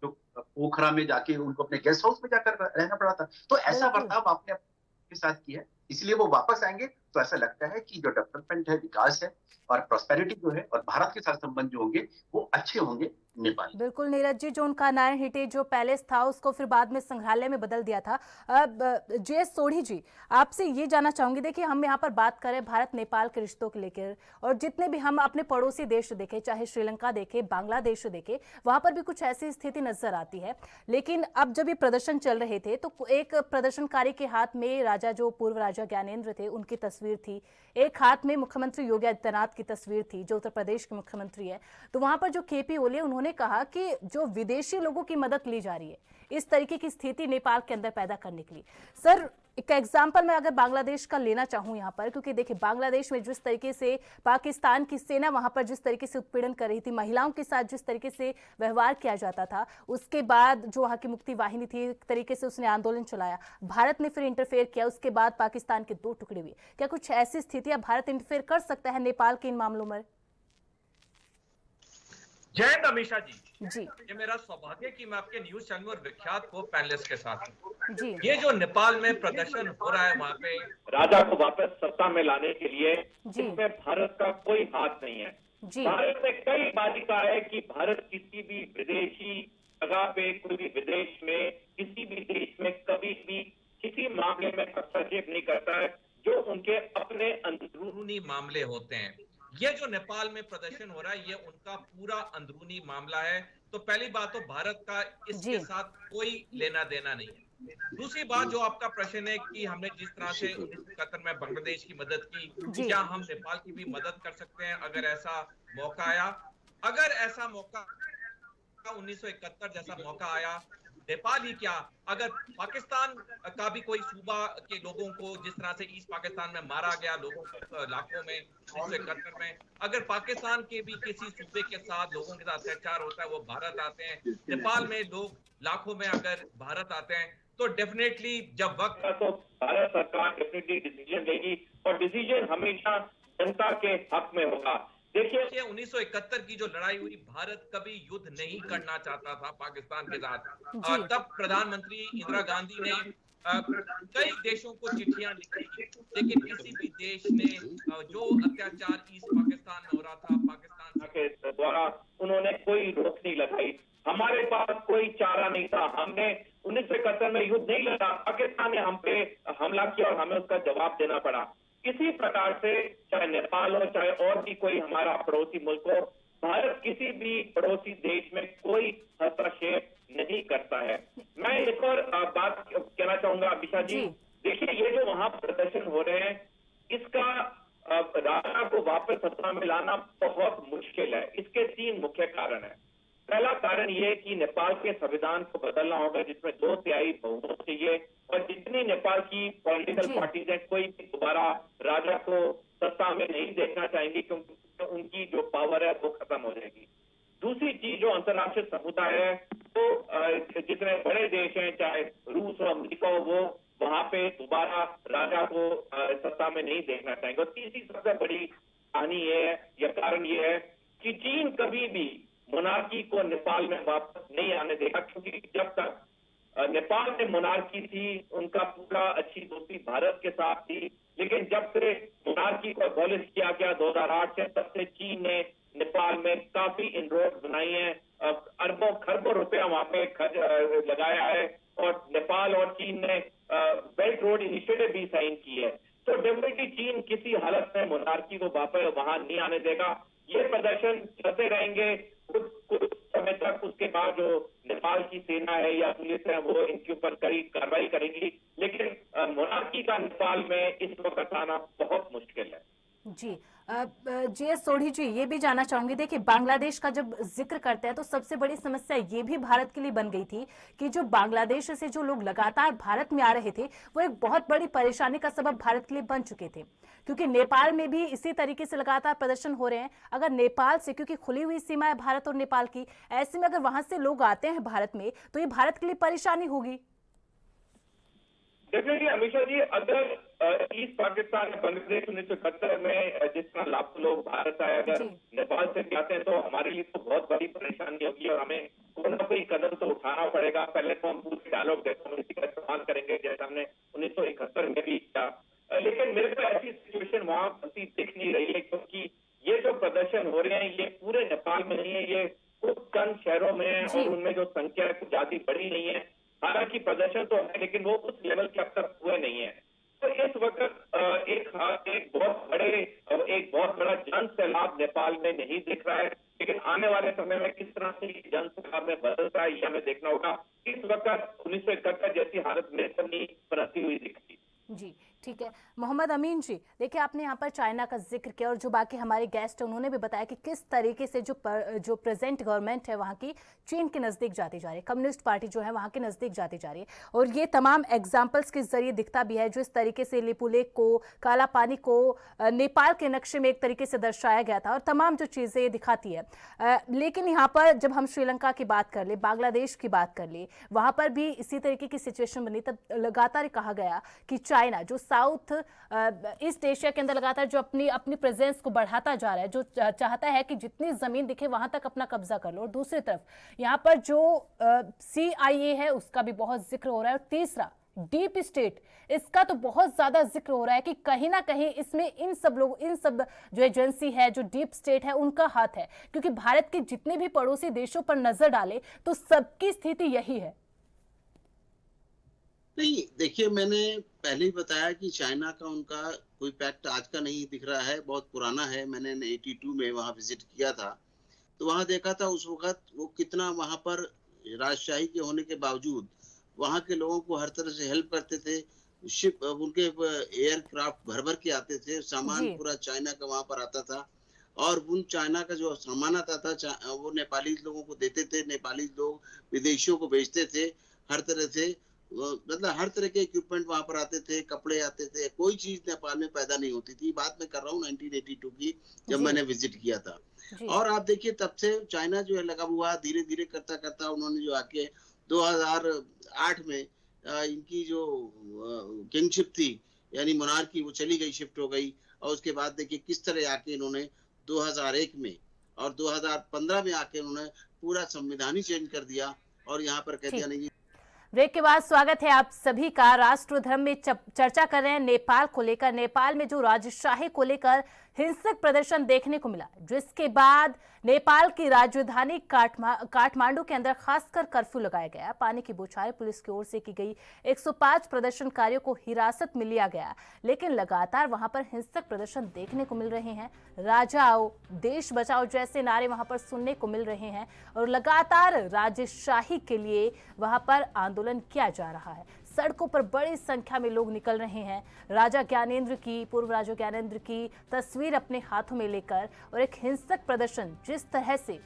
जो पोखरा में जाके उनको अपने गेस्ट हाउस में जाकर रहना पड़ा था। तो ऐसा बर्ताव आपने अपने साथ किया है, इसलिए वो वापस आएंगे तो ऐसा लगता है कि जो डेवलपमेंट है, विकास है और प्रॉस्पेरिटी जो है, और भारत के साथ संबंध जो होंगे वो अच्छे होंगे नेपाल। बिल्कुल नीरज जी, जो उनका नारायण हिटे जो पैलेस था, उसको फिर बाद में संग्रहालय में बदल दिया था। जे.एस. सोढ़ी जी, आपसे ये जानना चाहूंगी, देखिए हम यहाँ पर बात करें भारत नेपाल के रिश्तों को लेकर, और जितने भी हम अपने पड़ोसी देश देखे, चाहे श्रीलंका देखे, बांग्लादेश देखे, वहां पर भी कुछ ऐसी स्थिति नजर आती है। लेकिन अब जब ये प्रदर्शन चल रहे थे, तो एक प्रदर्शनकारी के हाथ में राजा जो पूर्व राजा ज्ञानेंद्र थे, उनकी तस्वीर थी, एक हाथ में मुख्यमंत्री योगी आदित्यनाथ की तस्वीर थी, जो उत्तर प्रदेश के मुख्यमंत्री है। तो वहां पर जो केपी ओली, उन्होंने कहा कि जो विदेशी लोगों की मदद ली जा रही है, इस तरीके की स्थिति नेपाल के अंदर पैदा करने के लिए। सर, एक एग्जांपल मैं अगर बांग्लादेश का लेना चाहूं यहाँ पर, क्योंकि देखिए बांग्लादेश में जिस तरीके से पाकिस्तान की सेना वहां पर जिस तरीके से उत्पीड़न कर रही थी, महिलाओं के साथ जिस तरीके से व्यवहार किया जाता था, उसके बाद जो वहां की मुक्ति वाहिनी थी, एक तरीके से उसने आंदोलन चलाया, भारत ने फिर इंटरफेयर किया, उसके बाद पाकिस्तान के 2 टुकड़े हुए। क्या कुछ ऐसी स्थितियां भारत इंटरफेयर कर सकता है नेपाल के इन मामलों में? जय अमीषा जी, ये मेरा सौभाग्य कि मैं आपके न्यूज चैनल और विख्यात को पैनलिस्ट के साथ हूँ। ये जो नेपाल में प्रदर्शन हो रहा है, वहाँ पे राजा को वापस सत्ता में लाने के लिए, इसमें भारत का कोई हाथ नहीं है। भारत ने कई बार कहा है कि भारत किसी भी विदेशी जगह पे, कोई भी विदेश में, किसी भी देश में कभी भी किसी मामले में हस्तक्षेप नहीं करता है जो उनके अपने अंदरूनी मामले होते हैं। ये जो नेपाल में प्रदर्शन हो रहा है, ये उनका पूरा अंदरूनी मामला है। तो पहली बात तो भारत का इसके साथ कोई लेना देना नहीं है। दूसरी बात जो आपका प्रश्न है कि हमने जिस तरह से 1971 में बांग्लादेश की मदद की, क्या हम नेपाल की भी मदद कर सकते हैं अगर ऐसा मौका आया? अगर ऐसा मौका 1971 जैसा मौका आया, नेपाल ही क्या, अगर पाकिस्तान का भी कोई सूबा के लोगों को जिस तरह से ईस्ट पाकिस्तान में मारा गया लोगों को लाखों में 1971 में, अगर पाकिस्तान के भी किसी सूबे के साथ लोगों के साथ अत्याचार होता है, वो भारत आते हैं, नेपाल में लोग लाखों में अगर भारत आते हैं, तो डेफिनेटली जब वक्त तो भारत सरकार डेफिनेटली डिसीजन लेगी और डिसीजन हमेशा जनता के हक में होगा। देखिए 1971 की जो लड़ाई हुई, भारत कभी युद्ध नहीं करना चाहता था पाकिस्तान के साथ। तब प्रधानमंत्री इंदिरा गांधी ने कई देशों को चिट्ठियां लिखी, लेकिन किसी भी देश ने जो अत्याचार ईस्ट पाकिस्तान में हो रहा था पाकिस्तान के द्वारा उन्होंने कोई रोक नहीं लगाई। हमारे पास कोई चारा नहीं था। हमने 1971 में युद्ध नहीं लड़ा, पाकिस्तान ने हम पे हमला किया और हमें उसका जवाब देना पड़ा। इसी प्रकार से चाहे नेपाल हो चाहे और भी कोई हमारा पड़ोसी मुल्क हो, भारत किसी भी पड़ोसी देश में कोई हस्तक्षेप नहीं करता है। मैं एक और बात कहना चाहूंगा अभिषा जी, देखिए ये जो वहां प्रदर्शन हो रहे हैं, इसका राजा को वापस सत्ता में लाना बहुत मुश्किल है। इसके 3 मुख्य कारण है। पहला कारण ये है कि नेपाल के संविधान को बदलना होगा, जिसमें 2/3 बहुमत चाहिए, और जितनी नेपाल की पॉलिटिकल पार्टीज हैं, कोई भी दोबारा राजा को सत्ता में नहीं देखना चाहेंगी, क्योंकि उनकी जो पावर है वो खत्म हो जाएगी। दूसरी चीज जो अंतर्राष्ट्रीय समुदाय है, तो जितने बड़े देश हैं, चाहे रूस और अमेरिका हो, वो वहां पे दोबारा राजा को सत्ता में नहीं देखना चाहेंगे। और तीसरी सबसे बड़ी कहानी ये है या कारण ये है कि चीन कभी भी मोनार्की को नेपाल में वापस नहीं आने देगा, क्योंकि जब तक नेपाल में मोनार्की थी, उनका पूरा अच्छी दोस्ती भारत के साथ थी, लेकिन जब से मोनार्की को अबॉलिश किया गया 2008 से, तब से चीन ने नेपाल में काफी इनरोड बनाई है, अरबों खरबों रुपया वहां पे लगाया है, और नेपाल और चीन ने बेल्ट रोड इनिशिएटिव भी साइन की है। तो डेफिनेटली चीन किसी हालत में मोनार्की को वापस वहां नहीं आने देगा। ये प्रदर्शन चलते रहेंगे कुछ समय तक। उसके बाद जो नेपाल की सेना है या पुलिस है, वो इनके ऊपर कड़ी कार्रवाई करेगी, लेकिन मोनार्की का नेपाल में इस वक्त आना बहुत मुश्किल है। जी जीएस सोढ़ी जी, ये भी जानना चाहूंगी, देखिए बांग्लादेश का जब जिक्र करते हैं तो सबसे बड़ी समस्या ये भी भारत के लिए बन गई थी कि जो बांग्लादेश से जो लोग लगातार भारत में आ रहे थे, वो एक बहुत बड़ी परेशानी का सबब भारत के लिए बन चुके थे, क्योंकि नेपाल में भी इसी तरीके से लगातार प्रदर्शन हो रहे हैं। अगर नेपाल से, क्योंकि खुली हुई सीमा है भारत और नेपाल की, ऐसे में अगर वहां से लोग आते हैं भारत में, तो ये भारत के लिए परेशानी होगी। डेफिनेटली अमीषा जी, अगर ईस्ट पाकिस्तान या बांग्लादेश 1971 में जिस तरह लाखों लोग भारत आए, अगर नेपाल से जाते हैं, तो हमारे लिए तो बहुत बड़ी परेशानी होगी और हमें कोई ना कोई कदम तो उठाना पड़ेगा। पहले तो हम पूरे डायलॉग डिप्लोमेसी का इस्तेमाल करेंगे, जैसे हमने 1971 में भी किया, लेकिन मेरे को ऐसी सिचुएशन वहां बनती दिख नहीं रही है, क्योंकि ये जो प्रदर्शन हो रहे हैं ये पूरे नेपाल में नहीं है, ये कुछ चंद शहरों में है और उनमें जो संख्या है कुछ ज्यादा बड़ी नहीं है। हालांकि प्रदर्शन तो है, लेकिन वो उस लेवल के अब तक हुए नहीं है। तो इस वक्त एक बहुत बड़ा जन सैलाब नेपाल में नहीं दिख रहा है, लेकिन आने वाले समय में किस तरह से जन सैलाब में बदलता है ये हमें देखना होगा। इस वक्त 1971 जैसी हालत मेरे को नहीं बनती हुई दिखती। जी ठीक है। मोहम्मद अमीन जी, देखिए आपने यहाँ पर चाइना का जिक्र किया और जो बाकी हमारे गेस्ट हैं उन्होंने भी बताया कि किस तरीके से जो प्रेजेंट गवर्नमेंट है वहाँ की चीन के नज़दीक जाती जा रही है, कम्युनिस्ट पार्टी जो है वहाँ के नज़दीक जाती जा रही है। और ये तमाम एग्जाम्पल्स के जरिए दिखता भी है, जो इस तरीके से लिपुलेख को, काला पानी को नेपाल के नक्शे में एक तरीके से दर्शाया गया था और तमाम जो चीज़ें ये दिखाती है। लेकिन यहाँ पर जब हम श्रीलंका की बात कर ले, बांग्लादेश की बात कर ले, वहाँ पर भी इसी तरीके की सिचुएशन बनी। तब लगातार कहा गया कि चाइना जो साउथ ईस्ट एशिया के अंदर लगातार जो अपनी प्रेजेंस को बढ़ाता जा रहा है, जो चाहता है कि जितनी जमीन दिखे वहां तक अपना कब्जा कर लो, और दूसरी तरफ यहाँ पर जो CIA है उसका भी बहुत जिक्र हो रहा है, और तीसरा डीप स्टेट, इसका तो बहुत ज्यादा जिक्र हो रहा है कि कहीं ना कहीं इसमें इन सब जो एजेंसी है, जो डीप स्टेट है, उनका हाथ है, क्योंकि भारत के जितने भी पड़ोसी देशों पर नजर डाले तो सबकी स्थिति यही है। नहीं, देखिए मैंने पहले ही बताया कि चाइना का उनका कोई पैक्ट आज का नहीं दिख रहा है, बहुत पुराना है। मैंने 82 में वहां विजिट किया था, तो वहां देखा था उस वक्त वो कितना वहां पर राजशाही के होने के बावजूद वहां के लोगों को हर तरह से हेल्प करते थे। शिप उनके एयरक्राफ्ट भर भर के आते थे, सामान पूरा चाइना का वहां पर आता था, और उन चाइना का जो सामान आता था वो नेपाली लोगों को देते थे, नेपाली लोग विदेशियों को बेचते थे। हर तरह से मतलब हर तरह के इक्विपमेंट वहां पर आते थे, कपड़े आते थे, कोई चीज नेपाल में पैदा नहीं होती थी। बात मैं कर रहा हूँ 1982 की, जब मैंने विजिट किया था। और आप देखिए तब से चाइना जो है लगा हुआ, धीरे धीरे करता करता उन्होंने जो आके 2008 में इनकी जो किंगशिप थी यानी मोनार्की, वो चली गई, शिफ्ट हो गई। और उसके बाद देखिए किस तरह आके इन्होंने 2001 में और 2015 में आके उन्होंने पूरा संविधान ही चेंज कर दिया और यहाँ पर कह दिया नहीं। ब्रेक के बाद स्वागत है आप सभी का। राष्ट्र धर्म में चर्चा कर रहे हैं नेपाल को लेकर। नेपाल में जो राजशाही को लेकर हिंसक प्रदर्शन देखने को मिला, जिसके बाद नेपाल की राजधानी काठमांडू के अंदर खासकर कर्फ्यू लगाया गया। पानी की बौछारें पुलिस की ओर से की गई। 105 प्रदर्शनकारियों को हिरासत में लिया गया, लेकिन लगातार वहां पर हिंसक प्रदर्शन देखने को मिल रहे हैं। राजा आओ, देश बचाओ जैसे नारे वहां पर सुनने को मिल रहे हैं और लगातार राजशाही के लिए वहां पर आंदोलन किया जा रहा है। सड़कों पर बड़ी संख्या में लोग निकल रहे हैं, राजा ज्ञानेंद्र की, पूर्व राजा ज्ञानेंद्र की तस्वीर अपने हाथों में लेकर। और एक हिंसक प्रदर्शन जिस तरह से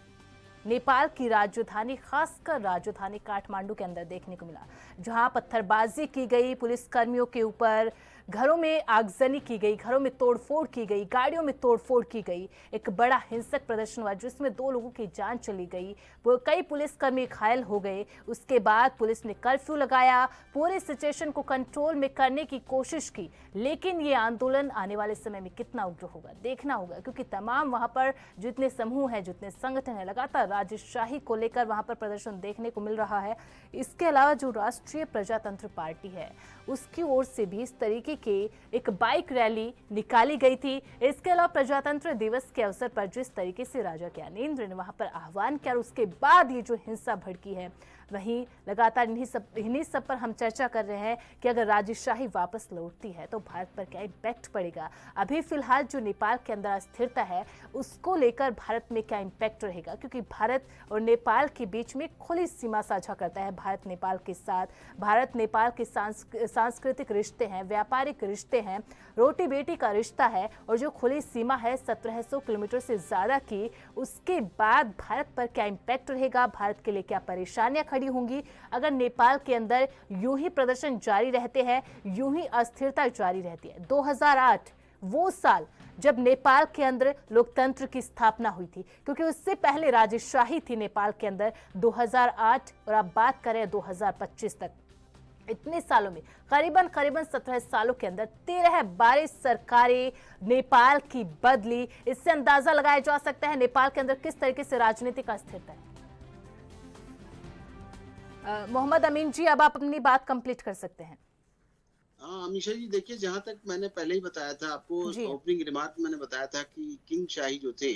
नेपाल की राजधानी, खासकर राजधानी काठमांडू के अंदर देखने को मिला, जहां पत्थरबाजी की गई पुलिस कर्मियों के ऊपर, घरों में आगजनी की गई, घरों में तोड़फोड़ की गई, गाड़ियों में तोड़फोड़ की गई। एक बड़ा हिंसक प्रदर्शन हुआ जिसमें 2 लोगों की जान चली गई, कई पुलिसकर्मी घायल हो गए। उसके बाद पुलिस ने कर्फ्यू लगाया, पूरे सिचुएशन को कंट्रोल में करने की कोशिश की। लेकिन ये आंदोलन आने वाले समय में कितना उग्र होगा देखना होगा, क्योंकि तमाम वहां पर जितने समूह हैं, जितने संगठन हैं, लगातार राजशाही को लेकर वहां पर प्रदर्शन देखने को मिल रहा है। इसके अलावा जो राष्ट्रीय प्रजातंत्र पार्टी है उसकी ओर से भी इस तरीके के एक बाइक रैली निकाली गई थी। इसके अलावा प्रजातंत्र दिवस के अवसर पर जिस तरीके से राजा ज्ञानेंद्र ने वहां पर आह्वान किया, उसके बाद ये जो हिंसा भड़की है, वहीं लगातार इन्हीं सब पर हम चर्चा कर रहे हैं कि अगर राजशाही वापस लौटती है तो भारत पर क्या इम्पैक्ट पड़ेगा। अभी फिलहाल जो नेपाल के अंदर अस्थिरता है उसको लेकर भारत में क्या इम्पैक्ट रहेगा, क्योंकि भारत और नेपाल के बीच में खुली सीमा साझा करता है भारत नेपाल के साथ। भारत नेपाल के सांस्कृतिक रिश्ते हैं, व्यापारिक रिश्ते हैं, रोटी बेटी का रिश्ता है, और जो खुली सीमा है 1700 किलोमीटर से ज्यादा की, उसके बाद भारत पर क्या इम्पैक्ट रहेगा, भारत के लिए क्या परेशानियां खड़ी होंगी अगर नेपाल के अंदर यूं ही प्रदर्शन जारी रहते हैं, यूं ही अस्थिरता जारी रहती है। 2008 वो साल जब नेपाल के अंदर लोकतंत्र की स्थापना हुई थी, क्योंकि उससे पहले राजशाही थी नेपाल के अंदर 2008, और अब बात करें 2025 तक, इतने सालों में करीबन 17 सालों के अंदर 13-12 सरकारें नेपाल की बदली। इससे अंदाजा लगाया जा सकता है नेपाल के अंदर किस तरीके से राजनीतिक अस्थिरता है। मोहम्मद अमीन जी, अब आप अपनी बात कंप्लीट कर सकते हैं। अमीशा जी, देखिए जहां तक मैंने पहले ही बताया था आपको, ओपनिंग रिमार्क मैंने बताया था कि किंग शाही जो थे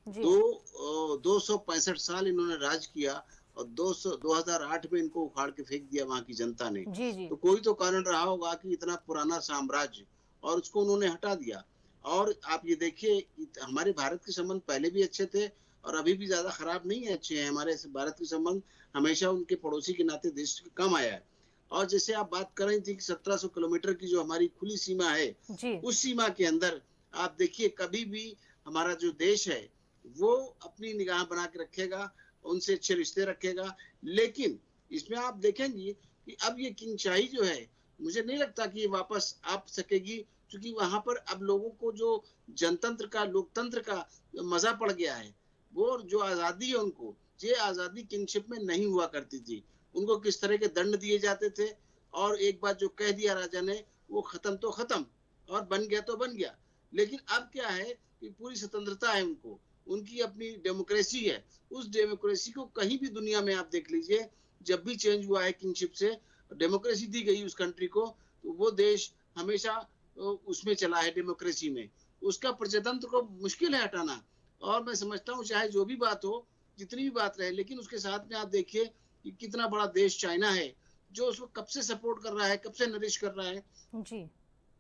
265 साल इन्होंने राज किया और 2008 में इनको उखाड़ के फेंक दिया वहां की जनता ने। तो कोई तो कारण रहा होगा कि इतना पुराना साम्राज्य, और उसको उन्होंने हटा दिया। और आप ये देखिए हमारे भारत के संबंध पहले भी अच्छे थे और अभी भी ज्यादा खराब नहीं है, अच्छे हैं। हमारे भारत के संबंध हमेशा उनके पड़ोसी के नाते देश कम आया है। और जैसे आप बात कर रही थी कि 1700 किलोमीटर की जो हमारी खुली सीमा है, उस सीमा के अंदर आप देखिए कभी भी हमारा जो देश है वो अपनी निगाह बना के रखेगा, उनसे अच्छे रिश्ते रखेगा। लेकिन इसमें आप देखेंगे कि अब ये किंगशाही जो है, मुझे नहीं लगता कि ये वापस आ सकेगी, क्योंकि वहां पर अब लोगों को जो जनतंत्र का, लोकतंत्र का मजा पड़ गया है। वो जो आजादी है उनको, ये आजादी किंगशिप में नहीं हुआ करती थी। उनको किस तरह के दंड दिए जाते थे, और एक बार जो कह दिया राजा ने वो खत्म तो खत्म, और बन गया तो बन गया। लेकिन अब क्या है कि पूरी स्वतंत्रता है उनको, उनकी अपनी डेमोक्रेसी है। उस डेमोक्रेसी को कहीं भी दुनिया में आप देख लीजिए, जब भी चेंज हुआ है किंगशिप से, डेमोक्रेसी दी गई उस कंट्री को, तो वो देश हमेशा उसमें चला है, डेमोक्रेसी में। उसका प्रजातंत्र को मुश्किल है हटाना। और मैं समझता हूँ चाहे जो भी बात हो, जितनी भी बात रहे, लेकिन उसके साथ में आप देखिए कि कितना बड़ा देश चाइना है जो उसको कब से सपोर्ट कर रहा है, कब से नरिश कर रहा है जी।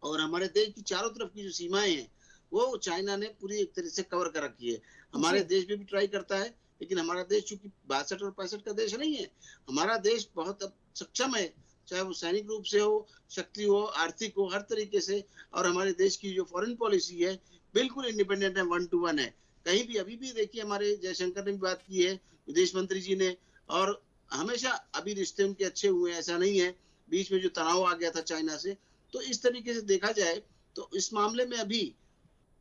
और हमारे देश की चारों तरफ की जो सीमाएं हैं वो चाइना ने पूरी एक तरह से कवर कर रखी है। हमारे देश में भी ट्राई करता है लेकिन हमारा देश चूंकि 62 और 65 का देश नहीं है, हमारा देश बहुत अब सक्षम है, चाहे वो सैनिक रूप से हो, शक्ति हो, आर्थिक हो, हर तरीके से। और हमारे देश की जो फॉरेन पॉलिसी है बिल्कुल इंडिपेंडेंट है, 1 to 1 है। कहीं भी अभी भी देखिए हमारे जयशंकर ने भी बात की है, विदेश मंत्री जी ने, और हमेशा अभी रिश्ते उनके अच्छे हुए, ऐसा नहीं है। बीच में जो तनाव आ गया था चाइना से, तो इस तरीके से देखा जाए तो इस मामले में अभी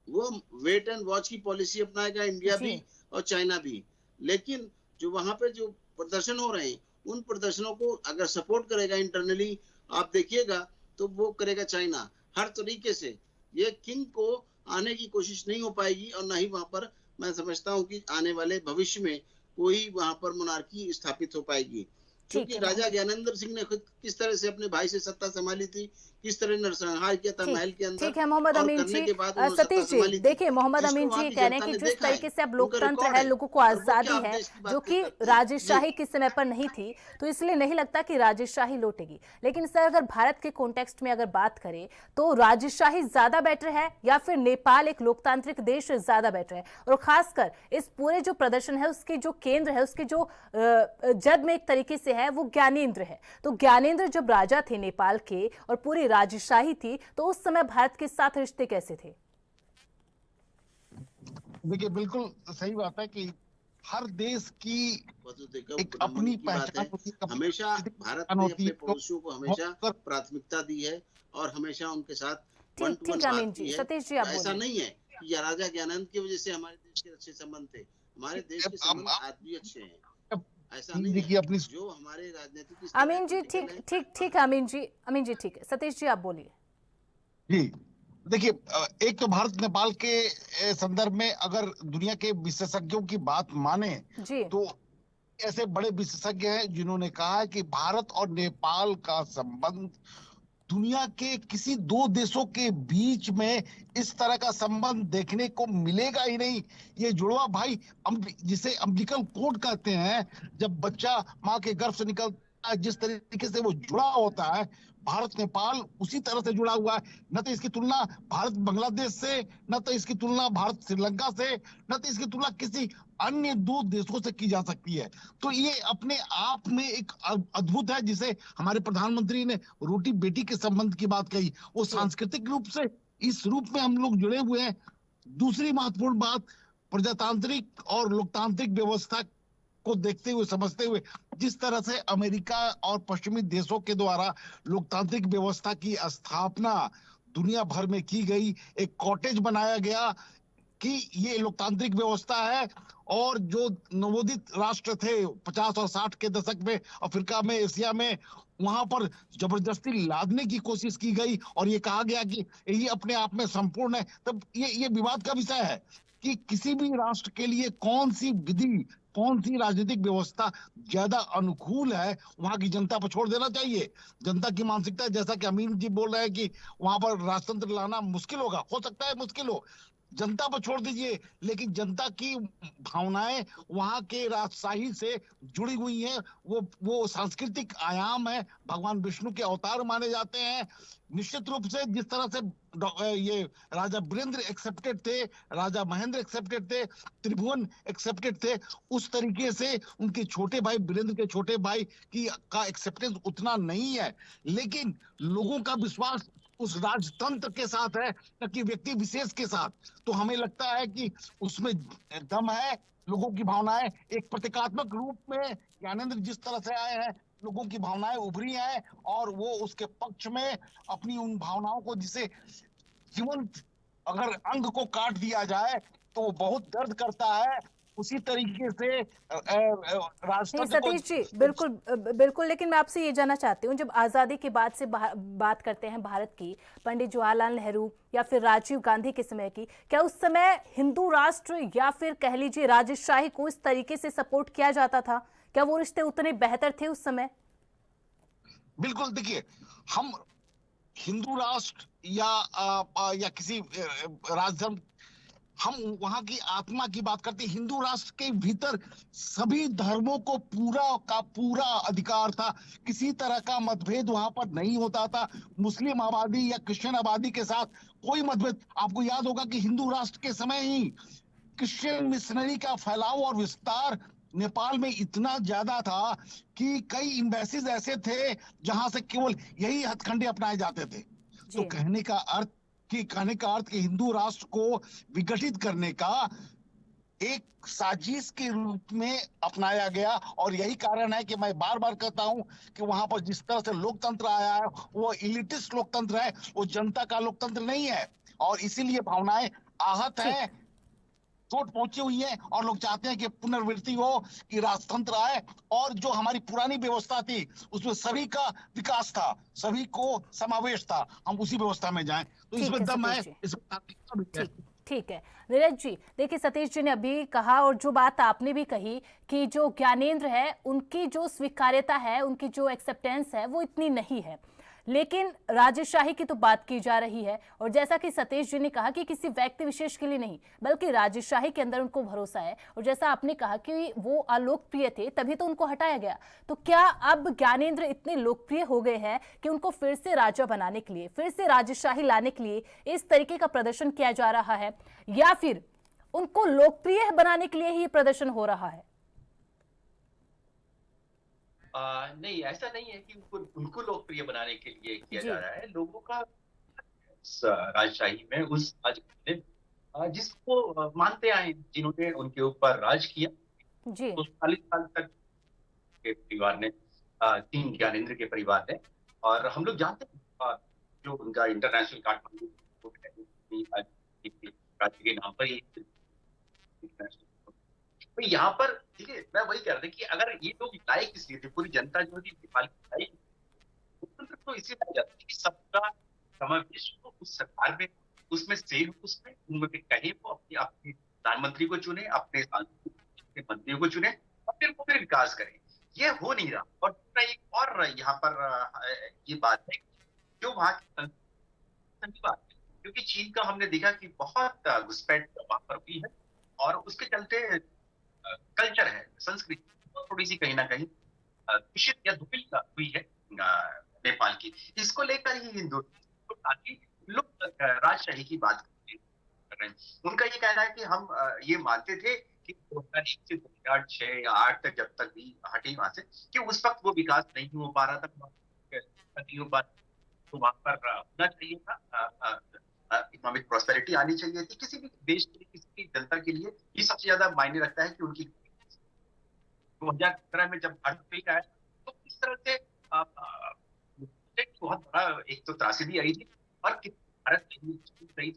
वो वेट एंड वॉच की पॉलिसी अपनाएगा इंडिया भी और चाइना भी। लेकिन जो वहां पे जो प्रदर्शन हो रहे हैं, उन प्रदर्शनों को अगर सपोर्ट करेगा इंटरनली, आप देखिएगा, तो वो करेगा चाइना हर तरीके से। ये किंग को आने की कोशिश नहीं हो पाएगी, और ना ही वहां पर मैं समझता हूँ कि आने वाले भविष्य में कोई वहां पर मोनार्की स्थापित हो पाएगी। क्योंकि राजा ज्ञानेंद्र सिंह ने खुद किस तरह से अपने भाई से सत्ता संभाली थी, किस तरह नरसंहार किया था महल के अंदर। ठीक है मोहम्मद अमीन जी, सतीश जी, देखिए मोहम्मद अमीन जी कह रहे हैं कि जिस तरीके से अब लोकतंत्र है, लोगों को आजादी है, जो कि राजशाही किस समय पर नहीं थी, तो इसलिए नहीं लगता कि राजशाही लौटेगी। लेकिन सर अगर भारत के कॉन्टेक्स्ट में अगर बात करें तो राजशाही ज्यादा बेटर है या फिर नेपाल एक लोकतांत्रिक देश ज्यादा बेटर है? और खासकर इस पूरे जो प्रदर्शन है उसके जो केंद्र है, उसके जो जद में एक तरीके से है वो ज्ञानेंद्र है। तो ज्ञानेंद्र जब राजा थे नेपाल के और पूरी राजशाही थी, तो उस समय भारत के साथ रिश्ते कैसे थे? देखिए बिल्कुल सही बात है कि हर देश की एक अपनी पहचान होती है। हमेशा भारत ने अपने पड़ोसियों को हमेशा प्राथमिकता दी है और हमेशा उनके साथ सतीश जी, ऐसा नहीं है कि राजा ज्ञानेंद्र की वजह से हमारे देश के अच्छे संबंध थे। हमारे देश के संबंध आज भी अच्छे हैं, ऐसा नहीं है। अपनी जो हमारे राजनीतिक अमीन जी ठीक है, अमीन जी ठीक है। सतीश जी आप बोलिए। जी देखिए, एक तो भारत नेपाल के संदर्भ में अगर दुनिया के विशेषज्ञों की बात माने तो ऐसे बड़े विशेषज्ञ हैं जिन्होंने कहा है कि भारत और नेपाल का संबंध दुनिया के किसी दो देशों के बीच में इस तरह का संबंध देखने को मिलेगा ही नहीं। ये जुड़वा भाई जिसे अम्बिलिकल कोड कहते हैं, जब बच्चा माँ के गर्भ से निकलता है जिस तरीके से वो जुड़ा होता है, भारत नेपाल उसी तरह से जुड़ा हुआ है। न तो इसकी तुलना भारत बांग्लादेश से, न तो इसकी तुलना भारत श्रीलंका से, न तो इसकी तुलना किसी अन्य दो देशों से की जा सकती है। तो ये अपने आप में एक अद्भुत है। जिसे हमारे प्रधानमंत्री ने रोटी बेटी के संबंध की बात कही, वो सांस्कृतिक रूप से इस रूप में हम लोग जुड़े हुए हैं। दूसरी महत्वपूर्ण बात, प्रजातांत्रिक और लोकतांत्रिक व्यवस्था को देखते हुए, समझते हुए, जिस तरह से अमेरिका और पश्चिमी देशों के द्वारा लोकतांत्रिक व्यवस्था की स्थापना दुनिया भर में की गई, एक कॉटेज बनाया गया कि ये लोकतांत्रिक व्यवस्था है। और जो नवोदित राष्ट्र थे 50 और 60 के दशक में अफ्रीका में, एशिया में, वहां पर जबरदस्ती लादने की कोशिश की गई और ये कहा गया कि ये अपने आप में संपूर्ण है। तब ये विवाद का विषय है कि किसी भी राष्ट्र के लिए कौन सी विधि, कौन सी राजनीतिक व्यवस्था ज्यादा अनुकूल है, वहां की जनता पर छोड़ देना चाहिए। जनता की मानसिकता, जैसा कि अमीन जी बोल रहे हैं कि वहां पर राजतंत्र लाना मुश्किल होगा, हो सकता है मुश्किल हो, जनता पर छोड़ दीजिए। लेकिन जनता की भावनाएं वहां के राजशाही से जुड़ी हुई हैं। वो सांस्कृतिक आयाम है, भगवान विष्णु के अवतार माने जाते हैं। निश्चित रूप से जिस तरह से ये राजा वीरेंद्र एक्सेप्टेड थे, राजा महेंद्र एक्सेप्टेड थे, त्रिभुवन एक्सेप्टेड थे, उस तरीके से उनके छोटे भाई, वीरेंद्र के छोटे भाई का एक्सेप्टेंस उतना नहीं है। लेकिन लोगों का विश्वास उस राजतंत्र के साथ है, न कि व्यक्ति विशेष के साथ। तो हमें लगता है कि उसमें दम है। लोगों की भावनाएं एक प्रतीकात्मक रूप में ज्ञानेंद्र जिस तरह से आए हैं, लोगों की भावनाएं उभरी हैं और वो उसके पक्ष में अपनी उन भावनाओं को, जिसे जीवंत अगर अंग को काट दिया जाए तो वो बहुत दर्द करता है, उसी तरीके से सतीश जी बिल्कुल। लेकिन मैं आपसे ये जानना चाहती हूँ, जब आज़ादी के बाद से बात करते हैं भारत की, पंडित जवाहरलाल नेहरू या फिर राजीव गांधी के समय की, क्या उस समय हिंदू राष्ट्र या फिर कह लीजिए राजशाही को इस तरीके से सपोर्ट किया जाता था? क्या वो रिश्ते उतने बेहतर थे उस समय? बिल्कुल। देखिए, हम हिंदू राष्ट्र या किसी राजधर्म, हम वहां की आत्मा की बात करते हैं। हिंदू राष्ट्र के भीतर सभी धर्मों को पूरा का पूरा अधिकार था, किसी तरह का मतभेद वहां पर नहीं होता था। मुस्लिम आबादी या क्रिश्चियन आबादी के साथ कोई मतभेद, आपको याद होगा कि हिंदू राष्ट्र के समय ही क्रिश्चियन मिशनरी का फैलाव और विस्तार नेपाल में इतना ज्यादा था कि कई एम्बेसीज ऐसे थे जहां से केवल यही हथकंडे अपनाए जाते थे। तो कहने का अर्थ कि हिंदू राष्ट्र को विघटित करने का एक साजिश के रूप में अपनाया गया। और यही कारण है कि मैं बार बार कहता हूं कि वहां पर जिस तरह से लोकतंत्र आया है वो इलिटिस्ट लोकतंत्र है, वो जनता का लोकतंत्र नहीं है। और इसीलिए भावनाएं आहत है, चोट पहुंची हुई है और लोग चाहते हैं कि पुनर्वृत्ति हो, कि राजतंत्र आए और जो हमारी पुरानी व्यवस्था थी उसमें सभी का विकास था, सभी को समावेश था, हम उसी व्यवस्था में जाएं। तो इसमें दम है, इसमें ठीक है नीरज जी। देखिए सतीश जी ने अभी कहा और जो बात आपने भी कही कि जो ज्ञानेंद्र है उनकी जो स्वीकार्यता है, उनकी जो एक्सेप्टेंस है वो इतनी नहीं है, लेकिन राजशाही की तो बात की जा रही है। और जैसा कि सतीश जी ने कहा कि किसी व्यक्ति विशेष के लिए नहीं बल्कि राजशाही के अंदर उनको भरोसा है। और जैसा आपने कहा कि वो अलोकप्रिय थे तभी तो उनको हटाया गया। तो क्या अब ज्ञानेंद्र इतने लोकप्रिय हो गए हैं कि उनको फिर से राजा बनाने के लिए, फिर से राजशाही लाने के लिए इस तरीके का प्रदर्शन किया जा रहा है, या फिर उनको लोकप्रिय बनाने के लिए ही प्रदर्शन हो रहा है? नहीं, ऐसा नहीं है कि उनको लोकप्रिय बनाने के लिए किया जा रहा है। लोगों का राजशाही में उस जिसको मानते आए, जिन्होंने उनके ऊपर राज किया तो 40 साल तक के परिवार ने, 3 ज्ञानेंद्र के परिवार ने। और हम लोग जानते हैं जो उनका इंटरनेशनल काठमांडू राज्य के नाम पर ही, तो यहाँ पर देखिए मैं वही कह रहा था कि अगर ये लोग लाए किस लिए थे, पूरी जनता जो थी नेपाल की लाई तो इसलिए लाया जाता है कि सबका समावेश हो उस सरकार में, उसमें से उसमें उनमें कहे वो अपने प्रधानमंत्री को चुने, अपने मंत्रियों को चुने और फिर वो विकास करें। ये हो नहीं रहा। और एक और यहाँ पर ये बात है जो वहाँ की बात है, क्योंकि चीन का हमने देखा कि बहुत घुसपैठ वहां पर हुई है और उसके चलते कल्चर है, संस्कृति थोड़ी सी कहीं ना कहीं दूषित या धूमिल हुई है नेपाल की। इसको लेकर ही हिंदू लोग राजशाही की बात कर रहे हैं। उनका ये कहना है कि हम ये मानते थे कि 2001 से 2006 या 2008 तक जब तक भी हटे वहां से, कि उस वक्त वो विकास नहीं हो पा रहा था, नहीं हो पा, तो वहां पर होना चाहिए था, इकोनॉमिक प्रॉस्पेरिटी आनी चाहिए थी किसी भी देश के लिए, किसी भी जनता के लिए। ये सबसे ज्यादा मायने रखता है कि उनकी 2017 में जब भारत आया तो इस तरह से बहुत बड़ा एक तो त्रासदी आई थी और भारत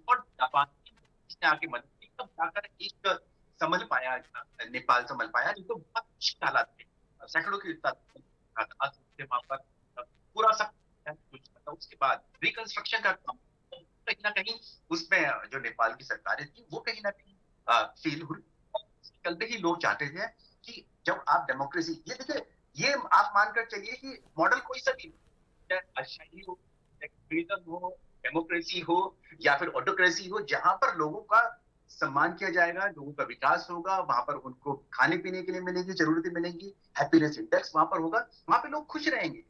और जापान ने आके मदद की, तब जाकर एक समझ पाया, नेपाल समझ पाया, नहीं तो बहुत मुश्किल हालात थे, सैकड़ों की वहां पर पूरा सब कुछ। उसके बाद रिकंस्ट्रक्शन का काम कहीं ना कहीं उसमें जो नेपाल की सरकारें थी वो कहीं ना कहीं फेल हुई। चलते ही लोग चाहते थे कि जब आप डेमोक्रेसी, ये देखिए, ये आप मानकर चलिए कि मॉडल कोई सा भी, चाहे हो, सेक्युलरिज्म हो, डेमोक्रेसी हो या फिर ऑटोक्रेसी हो, जहां पर लोगों का सम्मान किया जाएगा, लोगों का विकास होगा, वहां पर उनको खाने पीने के लिए मिलेगी, जरूरतें मिलेंगी, हैप्पीनेस इंडेक्स वहां पर होगा, वहां पे लोग खुश रहेंगे।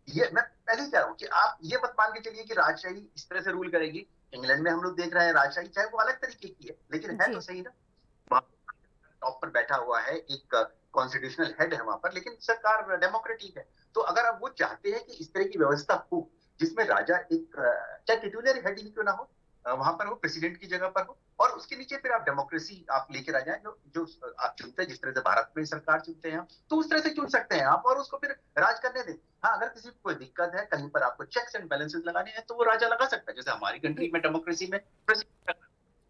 ये मैं पहले ही कह रहा हूँ कि आप ये मत मान के चलिए कि राजशाही इस तरह से रूल करेगी। इंग्लैंड में हम लोग देख रहे हैं राजशाही, चाहे वो अलग तरीके की है लेकिन है तो सही ना, वहां टॉप पर बैठा हुआ है, एक कॉन्स्टिट्यूशनल हेड है वहां पर, लेकिन सरकार डेमोक्रेटिक है। तो अगर आप वो चाहते हैं कि इस तरह की व्यवस्था हो जिसमें राजा एक चाहे टिटुलर हेड ही क्यों ना हो, वहां पर हो, प्रेसिडेंट की जगह पर हो, और उसके नीचे फिर आप डेमोक्रेसी आप लेकर आ जाए, जो आप चुनते हैं, जिस तरह से भारत में सरकार चुनते हैं तो उस तरह से चुन सकते हैं आप, और उसको फिर राज करने दें। हाँ, अगर किसी को कोई दिक्कत है, कहीं पर आपको चेक्स एंड बैलेंसेस लगाने हैं तो वो राजा लगा सकता है, जैसे हमारी कंट्री में डेमोक्रेसी में प्रेसिडेंट।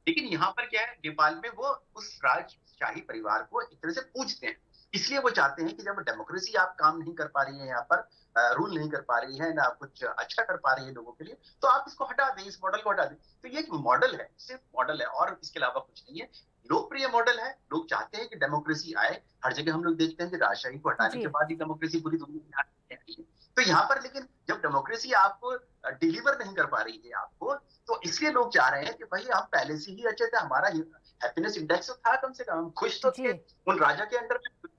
लेकिन यहाँ पर क्या है, नेपाल में वो उस राजशाही परिवार को एक तरह से पूजते हैं, इसलिए वो चाहते हैं कि जब डेमोक्रेसी आप काम नहीं कर पा रही है, यहाँ पर रूल नहीं कर पा रही है, ना कुछ अच्छा कर पा रही है लोगों के लिए, तो आप इसको हटा दें, इस मॉडल को हटा दें। तो ये एक मॉडल है, सिर्फ मॉडल है और इसके अलावा कुछ नहीं है। लोकप्रिय मॉडल है, लोग चाहते हैं कि डेमोक्रेसी आए। हर जगह हम लोग देखते हैं कि राजशाही को हटाने के बाद ही डेमोक्रेसी पूरी दुनिया में आती है। तो यहाँ पर लेकिन जब डेमोक्रेसी आपको डिलीवर नहीं कर पा रही है आपको, तो इसलिए लोग चाह रहे हैं कि भाई हम पहले से ही अच्छे थे, हमारा हैप्पीनेस इंडेक्स था, कम से कम हम खुश तो थे उन राजा के अंडर में।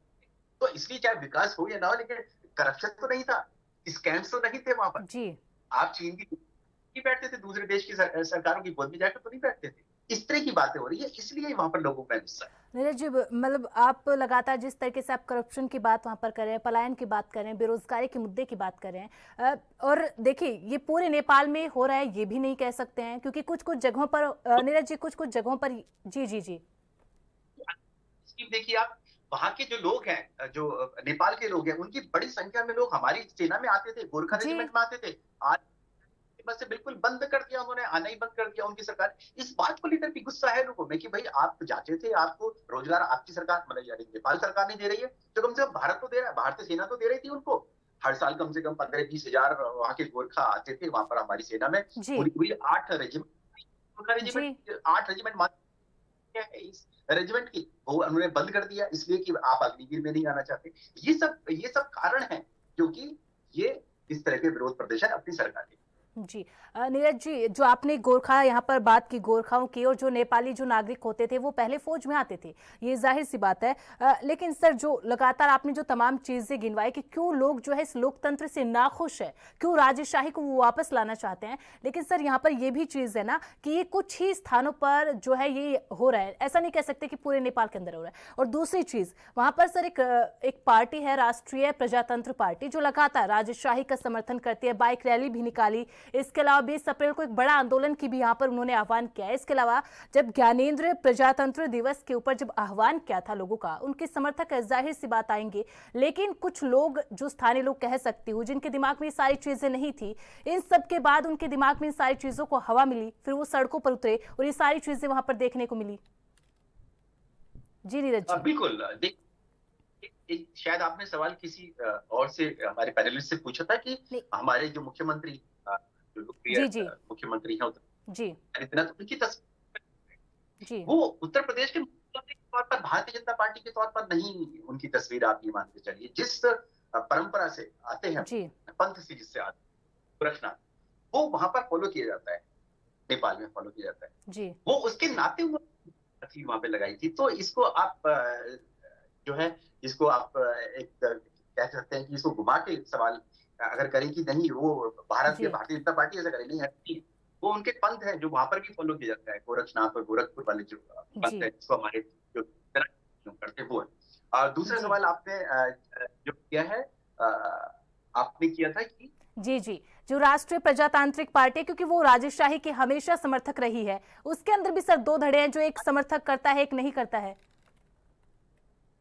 तो इसलिए चाहे विकास हो या ना हो, लेकिन करप्शन तो नहीं था, स्कैम्स तो नहीं थे वहां पर। आप चीन की बैठते थे, दूसरे देश की सरकारों की गोद में जाकर तो नहीं बैठते थे। इस तरह की बातें हो रही है, इसलिए वहां पर लोगों का गुस्सा है। नीरज जी, मतलब आप लगातार जिस तरीके से आप करप्शन की बात वहां पर कर रहे हैं, पलायन की बात कर रहे हैं, बेरोजगारी के मुद्दे की बात कर रहे हैं, और देखिए ये पूरे नेपाल में हो रहा है ये भी नहीं कह सकते हैं, क्योंकि कुछ कुछ जगहों पर नीरज जी, कुछ कुछ जगहों पर जी जी जी देखिए आप वहाँ के जो लोग हैं, जो नेपाल के लोग हैं, उनकी बड़ी संख्या में लोग हमारी सेना में आते थे, गोरखा रेजिमेंट में आते थे। आज बस बिल्कुल बंद कर दिया उन्होंने, आना ही बंद कर दिया उनकी सरकार। इस बात को लेकर भी गुस्सा है लोगों में कि भाई आप जाते थे, आपको रोजगार आपकी सरकार, मतलब यानी नेपाल सरकार नहीं दे रही है, तो कम से कम भारत तो दे रहा है, भारतीय सेना तो दे रही थी उनको। हर साल कम से कम 15-20 हजार वहाँ के गोरखा आते थे वहां पर हमारी सेना में। पूरी 8 रेजिमेंट 8 रेजिमेंट इस रेजिमेंट की वो उन्होंने बंद कर दिया, इसलिए कि आप अग्निवीर में नहीं आना चाहते। ये सब कारण है क्योंकि ये इस तरह के विरोध प्रदर्शन अपनी सरकार के। जी नीरज जी, जो आपने गोरखा यहाँ पर बात की, गोरखाओं की, और जो नेपाली जो नागरिक होते थे वो पहले फौज में आते थे, ये जाहिर सी बात है, लेकिन सर जो लगातार आपने जो तमाम चीजें गिनवाई कि क्यों लोग जो है इस लोकतंत्र से नाखुश है, क्यों राजशाही को वो वापस लाना चाहते हैं, लेकिन सर यहाँ पर ये भी चीज है ना कि ये कुछ ही स्थानों पर जो है ये हो रहा है, ऐसा नहीं कह सकते कि पूरे नेपाल के अंदर हो रहा है। और दूसरी चीज, वहां पर सर एक पार्टी है, राष्ट्रीय प्रजातंत्र पार्टी, जो लगातार राजशाही का समर्थन करती है, बाइक रैली भी निकाली, इसके अलावा 20 अप्रैल को एक बड़ा आंदोलन की भी यहाँ पर उन्होंने आह्वान किया है। इसके अलावा जब ज्ञानेंद्र प्रजातंत्र दिवस के ऊपर जब आह्वान किया था लोगों का, उनके समर्थक जाहिर सी बात आएंगे, लेकिन कुछ लोग जो स्थानीय लोग कह सकती हूँ, जिनके दिमाग में ये सारी चीजें नहीं थी, इन सब के बाद उनके दिमाग में इन सारी चीजों को हवा मिली, फिर वो सड़कों पर उतरे और ये सारी चीजें वहां पर देखने को मिली। जी नीरज जी। बिल्कुल, शायद आपने सवाल किसी और से, हमारे पैनलिस्ट से पूछा था कि हमारे जो मुख्यमंत्री मुख्यमंत्री हैं जी, उनकी तस्वीर, वो उत्तर प्रदेश के मुख्यमंत्री के तौर पर, भारतीय जनता पार्टी के तौर पर नहीं उनकी तस्वीर आप ये मान के चलिए। जिस परंपरा से आते हैं, पंथ से जिससे आते हैं, गोरखनाथ, वो वहां पर फॉलो किया जाता है, नेपाल में फॉलो किया जाता है जी। वो उसके नाते तस्वीर वहां पे लगाई थी। तो इसको आप जो है, इसको आप एक कह सकते हैं कि इसको घुमा के सवाल अगर करें कि नहीं वो भारत के भारतीय जनता पार्टी ऐसा करे, नहीं है, वो उनके पंथ है जो वहां पर भी फॉलो किया जाता है, गोरखनाथ और गोरखपुर वाले जो पंथ है, जिसको हमारे जो करते वो है। और दूसरा सवाल आपने जो किया है, आपने किया था कि जी जी, जो राष्ट्रीय प्रजातांत्रिक पार्टी, क्योंकि वो राजशाही की हमेशा समर्थक रही है, उसके अंदर भी सर दो धड़े हैं, जो एक समर्थक करता है, एक नहीं करता है।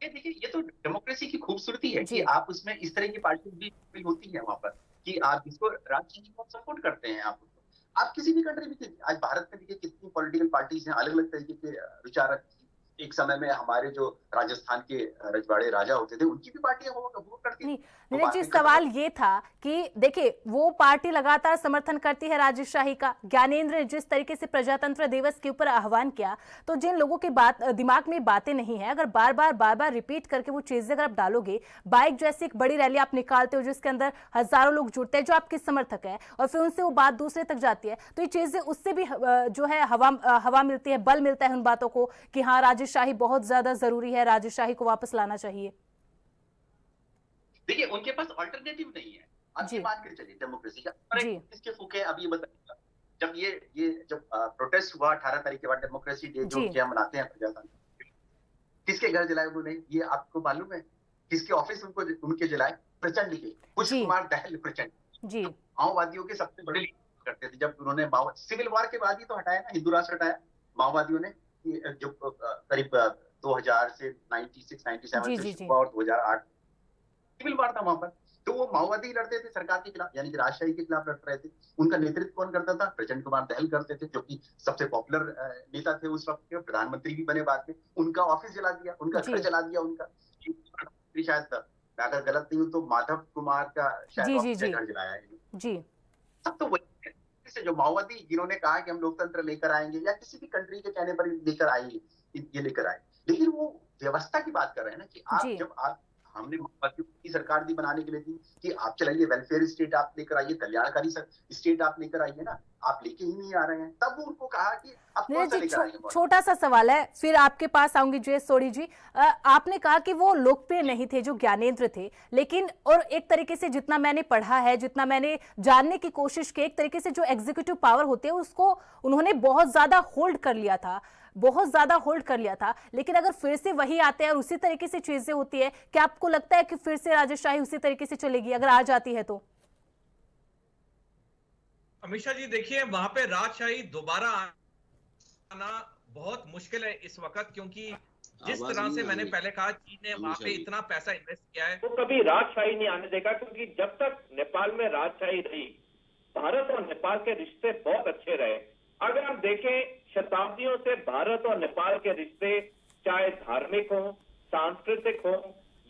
देखिए, ये तो डेमोक्रेसी की खूबसूरती है कि आप उसमें इस तरह की पार्टी भी होती है वहां पर कि आप जिसको राजनीति को सपोर्ट करते हैं, आप किसी भी कंट्री में, आज भारत में देखिए कितनी पॉलिटिकल पार्टीज हैं, अलग अलग तरीके के विचारक। एक समय में हमारे जो राजस्थान के रजवाड़े राजा होते थे, उनकी भी पार्टियां हुआ करती थी। नीरज जी, सवाल ये था कि देखिए वो पार्टी लगातार समर्थन करती है राजशाही का। ज्ञानेंद्र ने जिस तरीके से प्रजातंत्र दिवस के ऊपर आह्वान किया, तो जिन लोगों के दिमाग में बातें नहीं है, अगर बार बार रिपीट करके वो चीजें अगर आप डालोगे, बाइक जैसी एक बड़ी रैली आप निकालते हो जिसके अंदर हजारों लोग जुड़ते हैं जो आपके समर्थक है, और फिर उनसे वो बात दूसरे तक जाती है, तो ये चीजें उससे भी जो है हवा मिलती है, बल मिलता है उन बातों को कि हाँ राजशाही बहुत ज्यादा जरूरी है, राजशाही को वापस लाना चाहिए। देखिए, उनके पास अल्टरनेटिव नहीं है। आप ये मान के चलिए डेमोक्रेसी का इसके फूके। अब ये बताइएगा, जब ये जब प्रोटेस्ट हुआ 18 तारीख के बाद, डेमोक्रेसी डे जो क्या मनाते हैं प्रजातंत्र, किसके घर जलाए उन्होंने, ये आपको मालूम है? किसके ऑफिस उनके जलाए? प्रचंड के, पुष्प कुमार दहल प्रचंड जी, माओवादियों के सबसे बड़े लीडर करते थे। जब उन्होंने सिविल वॉर के बाद ही तो हटाया ना, हिंदू राष्ट्र हटाया माओवादियों ने, जो करीब 2000 से 96-97 से और 2008 सिविल वार था वहां पर। तो वो माओवादी लड़ते थे सरकार के खिलाफ, यानी कि राजशाही के खिलाफ लड़ रहे थे। उनका नेतृत्व कौन करता था? प्रचंड कुमार दहल करते थे, जो कि सबसे पॉपुलर नेता थे उस वक्त के, प्रधानमंत्री भी बने बाद में। उनका ऑफिस जला दिया, उनका घर जला दिया, उनका शायद मैं अगर गलत नहीं हूँ तो माधव कुमार का शायद घर जलाया है जी। सब तो वही से जो माओवादी जिन्होंने कहा कि हम लोकतंत्र लेकर आएंगे, या किसी भी कंट्री के कहने पर लेकर आएंगे, ये लेकर आए, लेकिन वो व्यवस्था की बात कर रहे हैं ना कि आप जब हमने की सरकार भी बनाने के लिए थी कि आप चलाइए वेलफेयर स्टेट, आप लेकर आइए कल्याणकारी स्टेट आप लेकर आइए ना, आप लेके ही नहीं आ रहे हैं। तब उनको कहा कि अब कौन सा लेकर आएंगे। छोटा सा सवाल है, फिर आपके पास आऊंगी जय सोढ़ी जी। आपने कहा कि वो लोकप्रिय नहीं थे जो ज्ञानेंद्र थे, लेकिन और एक तरीके से जितना मैंने पढ़ा है, जितना मैंने जानने की कोशिश की, एक तरीके से जो एग्जीक्यूटिव पावर होती है उसको उन्होंने बहुत ज्यादा होल्ड कर लिया था, बहुत ज्यादा होल्ड कर लिया था। लेकिन अगर फिर से वही आते हैं और उसी तरीके से चीजें होती है, क्या आपको लगता है कि फिर से राजशाही उसी तरीके से चलेगी अगर आ जाती है तो? अमीषा जी देखिए, वहां पे राजशाही दोबारा आना बहुत मुश्किल है इस वक्त, क्योंकि जिस तरह से मैंने पहले कहा, चीन ने वहां पे इतना पैसा इन्वेस्ट किया है, वो कभी राजशाही नहीं आने देगा। क्योंकि जब तक नेपाल में राजशाही रही, भारत और नेपाल के रिश्ते बहुत अच्छे रहे। अगर हम देखें, शताब्दियों से भारत और नेपाल के रिश्ते, चाहे धार्मिक हो, सांस्कृतिक हो,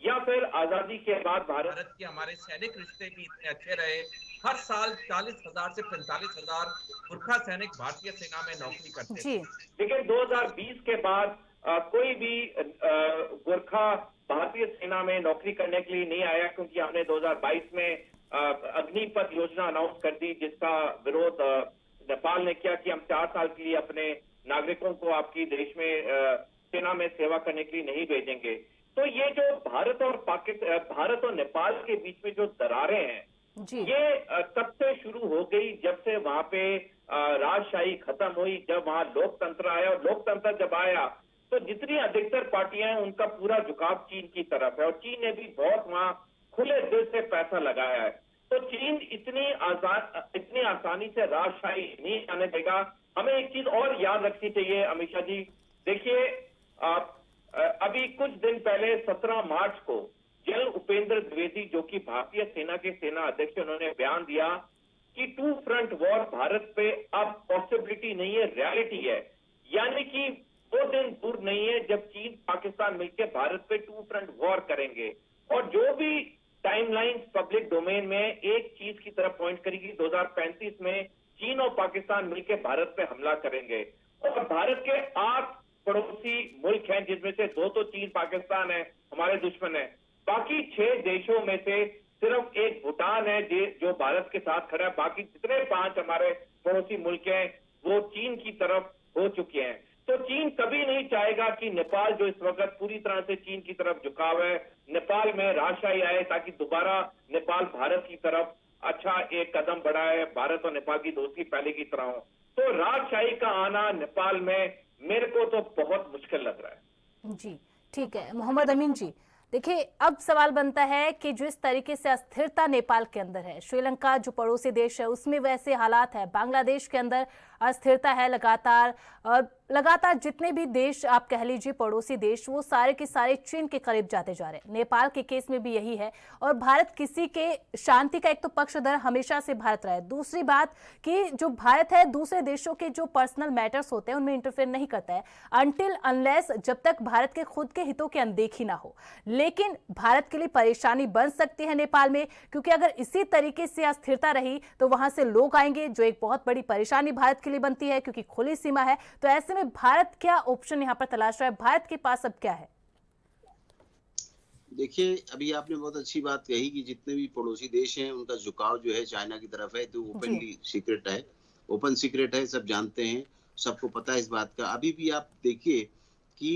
या फिर आजादी के बाद भारत के हमारे सैनिक रिश्ते भी इतने अच्छे रहे। हर साल 40,000 से 45,000 गुरखा सैनिक भारतीय सेना में नौकरी करते थे। लेकिन 2020 के बाद कोई भी गुरखा भारतीय सेना में नौकरी करने के लिए नहीं आया, क्योंकि हमने 2022 में अग्निपथ योजना अनाउंस कर दी, जिसका विरोध नेपाल ने किया कि हम 4 साल के लिए अपने नागरिकों को आपकी देश में सेना में सेवा करने के लिए नहीं भेजेंगे। तो ये जो भारत और नेपाल के बीच में जो दरारें हैं, ये कब से शुरू हो गई? जब से वहां पे राजशाही खत्म हुई, जब वहां लोकतंत्र आया। और लोकतंत्र जब आया तो जितनी अधिकतर पार्टियां हैं उनका पूरा झुकाव चीन की तरफ है, और चीन ने भी बहुत वहां खुले दिल से पैसा लगाया है। तो चीन इतनी आसानी से राजशाही नहीं आने देगा। हमें एक चीज और याद रखनी चाहिए अमीषा जी। देखिए, अभी कुछ दिन पहले 17 मार्च को जनरल उपेंद्र द्विवेदी, जो कि भारतीय सेना के सेना अध्यक्ष, उन्होंने बयान दिया कि 2 फ्रंट वॉर भारत पे अब पॉसिबिलिटी नहीं है, रियलिटी है। यानी कि वो दिन दूर नहीं है जब चीन पाकिस्तान मिलकर भारत पे 2 फ्रंट वॉर करेंगे। और जो भी टाइमलाइन पब्लिक डोमेन में एक चीज की तरफ पॉइंट करेगी, 2035 में चीन और पाकिस्तान मिलकर भारत पे हमला करेंगे। और भारत के 8 पड़ोसी मुल्क हैं, जिसमें से 2 तो चीन पाकिस्तान है, हमारे दुश्मन है। बाकी 6 देशों में से सिर्फ एक भूटान है जो भारत के साथ खड़ा है। बाकी जितने 5 हमारे पड़ोसी मुल्क हैं वो चीन की तरफ हो चुके हैं। तो चीन कभी नहीं चाहेगा कि नेपाल, जो इस वक्त पूरी तरह से चीन की तरफ झुकाव है, नेपाल में राजशाही आए, ताकि दोबारा नेपाल भारत की तरफ अच्छा एक कदम बढ़ाए, भारत और नेपाल की दोस्ती पहले की तरह हो। तो राजशाही का आना नेपाल में मेरे को तो बहुत मुश्किल लग रहा है। जी ठीक है मोहम्मद अमीन जी, देखिए अब सवाल बनता है कि जिस तरीके से अस्थिरता नेपाल के अंदर है, श्रीलंका जो पड़ोसी देश है उसमें वैसे हालात है, बांग्लादेश के अंदर अस्थिरता है लगातार, और लगातार जितने भी देश आप कह लीजिए पड़ोसी देश, वो सारे के सारे चीन के करीब जाते जा रहे हैं। नेपाल के केस में भी यही है। और भारत किसी के शांति का एक तो पक्षधर हमेशा से भारत रहा है, दूसरी बात कि जो भारत है दूसरे देशों के जो पर्सनल मैटर्स होते हैं उनमें इंटरफेयर नहीं करता है अनटिल अनलेस जब तक भारत के खुद के हितों की अनदेखी ना हो। लेकिन भारत के लिए परेशानी बन सकती है नेपाल में, क्योंकि अगर इसी तरीके से अस्थिरता रही तो वहां से लोग आएंगे, जो एक बहुत बड़ी परेशानी भारत के लिए बनती है, क्योंकि खुली सीमा है। तो ऐसे में भारत क्या ऑप्शन यहां पर तलाश रहा है, भारत के पास अब क्या है? देखिए, अभी आपने बहुत अच्छी बात कही कि जितने भी पड़ोसी देश हैं उनका झुकाव जो है चाइना की तरफ है, तो ओपनली सीक्रेट है, ओपन सीक्रेट है, सब जानते हैं, सबको पता है इस बात का। अभी भी आप देखिए कि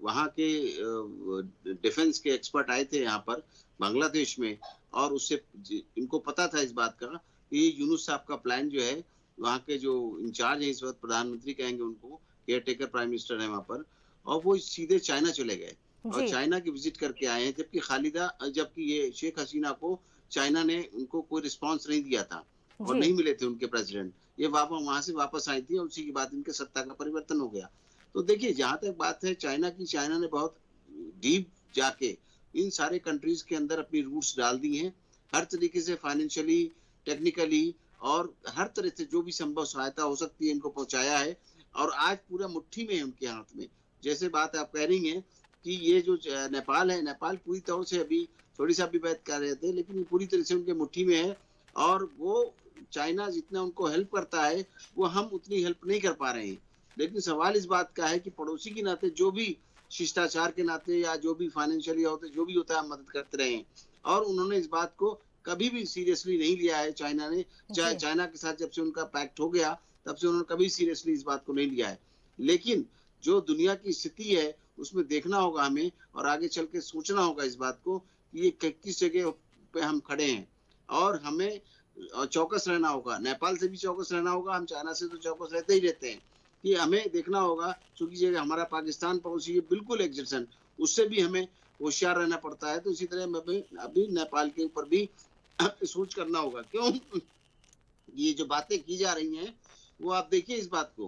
वहाँ के डिफेंस के एक्सपर्ट आए थे यहाँ पर बांग्लादेश में, और उससे इनको पता था इस बात का कि यूनुस साहब का प्लान जो है, वहाँ के जो इंचार्ज है इस वक्त, प्रधानमंत्री कहेंगे उनको, केयर टेकर प्राइम मिनिस्टर है वहाँ पर, और वो सीधे चाइना चले गए और चाइना की विजिट करके आए हैं। जबकि ये शेख हसीना को चाइना ने उनको कोई रिस्पांस नहीं दिया था और नहीं मिले थे उनके प्रेसिडेंट, ये वहां से वापस आई थी और उसी के बाद इनके सत्ता का परिवर्तन हो गया। तो देखिए, जहां तक बात है चाइना की, चाइना ने बहुत डीप जाके इन सारे कंट्रीज के अंदर अपनी रूट्स डाल दी हैं, हर तरीके से फाइनेंशियली, टेक्निकली और हर तरह से जो भी संभव सहायता हो सकती है इनको पहुंचाया है, और आज पूरा मुट्ठी में है उनके हाथ में। जैसे बात आप कह रही हैं कि ये जो नेपाल है, नेपाल पूरी तरह से, अभी थोड़ी सा भी बात कर रहे थे, लेकिन पूरी तरह से उनके मुट्ठी में है, और वो चाइना जितना उनको हेल्प करता है वो हम उतनी हेल्प नहीं कर पा रहे हैं। लेकिन सवाल इस बात का है कि पड़ोसी के नाते, जो भी शिष्टाचार के नाते या जो भी फाइनेंशियली होते, जो भी होता है, हम मदद करते रहे हैं। और उन्होंने इस बात को कभी भी सीरियसली नहीं लिया है चाइना ने। चाइना के साथ जब से उनका पैक्ट हो गया तब से उन्होंने कभी सीरियसली इस बात को नहीं लिया है। लेकिन जो दुनिया की स्थिति है उसमें देखना होगा हमें, और आगे चल के सोचना होगा इस बात को कि ये किस जगह पे हम खड़े हैं, और हमें चौकस रहना होगा। नेपाल से भी चौकस रहना होगा, हम चाइना से तो चौकस रहते ही रहते हैं, कि हमें देखना होगा क्योंकि जगह हमारा पाकिस्तान पड़ोसी है बिल्कुल एक जैसन, उससे भी हमें होशियार रहना पड़ता है। तो इसी तरह में अभी नेपाल के ऊपर भी सोच करना होगा। क्यों ये जो बातें की जा रही हैं वो आप देखिए इस बात को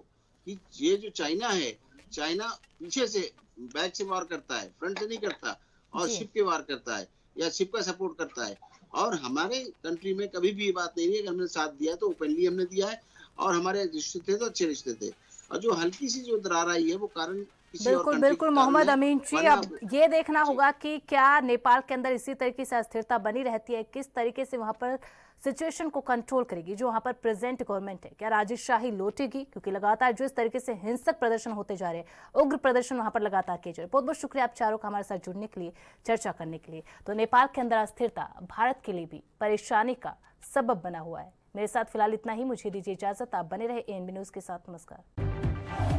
कि ये जो चाइना है, चाइना पीछे से बैक से वार करता है, फ्रंट से नहीं करता, और शिप के वार करता है या शिप का सपोर्ट करता है। और हमारे कंट्री में कभी भी ये बात नहीं है कि हमने साथ दिया है तो ओपनली हमने दिया है, और हमारे रिश्ते थे तो अच्छे रिश्ते थे। और जो हल्की सी जो दरार आई है वो कारण बिल्कुल मोहम्मद अमीन जी, अब ये देखना होगा कि क्या नेपाल के अंदर इसी तरीके से अस्थिरता बनी रहती है, किस तरीके से वहां पर सिचुएशन को कंट्रोल करेगी जो वहां पर प्रेजेंट गवर्नमेंट है, क्या राजशाही लौटेगी? क्योंकि लगातार जो इस तरीके से हिंसक प्रदर्शन होते जा रहे हैं, उग्र प्रदर्शन वहां पर लगातार किए जा रहे हैं। बहुत बहुत शुक्रिया आप चारों का हमारे साथ जुड़ने के लिए, चर्चा करने के लिए। तो नेपाल के अंदर अस्थिरता भारत के लिए भी परेशानी का सबब बना हुआ है। मेरे साथ फिलहाल इतना ही, मुझे दीजिए इजाजत। आप बने रहे एएनबी न्यूज के साथ। नमस्कार।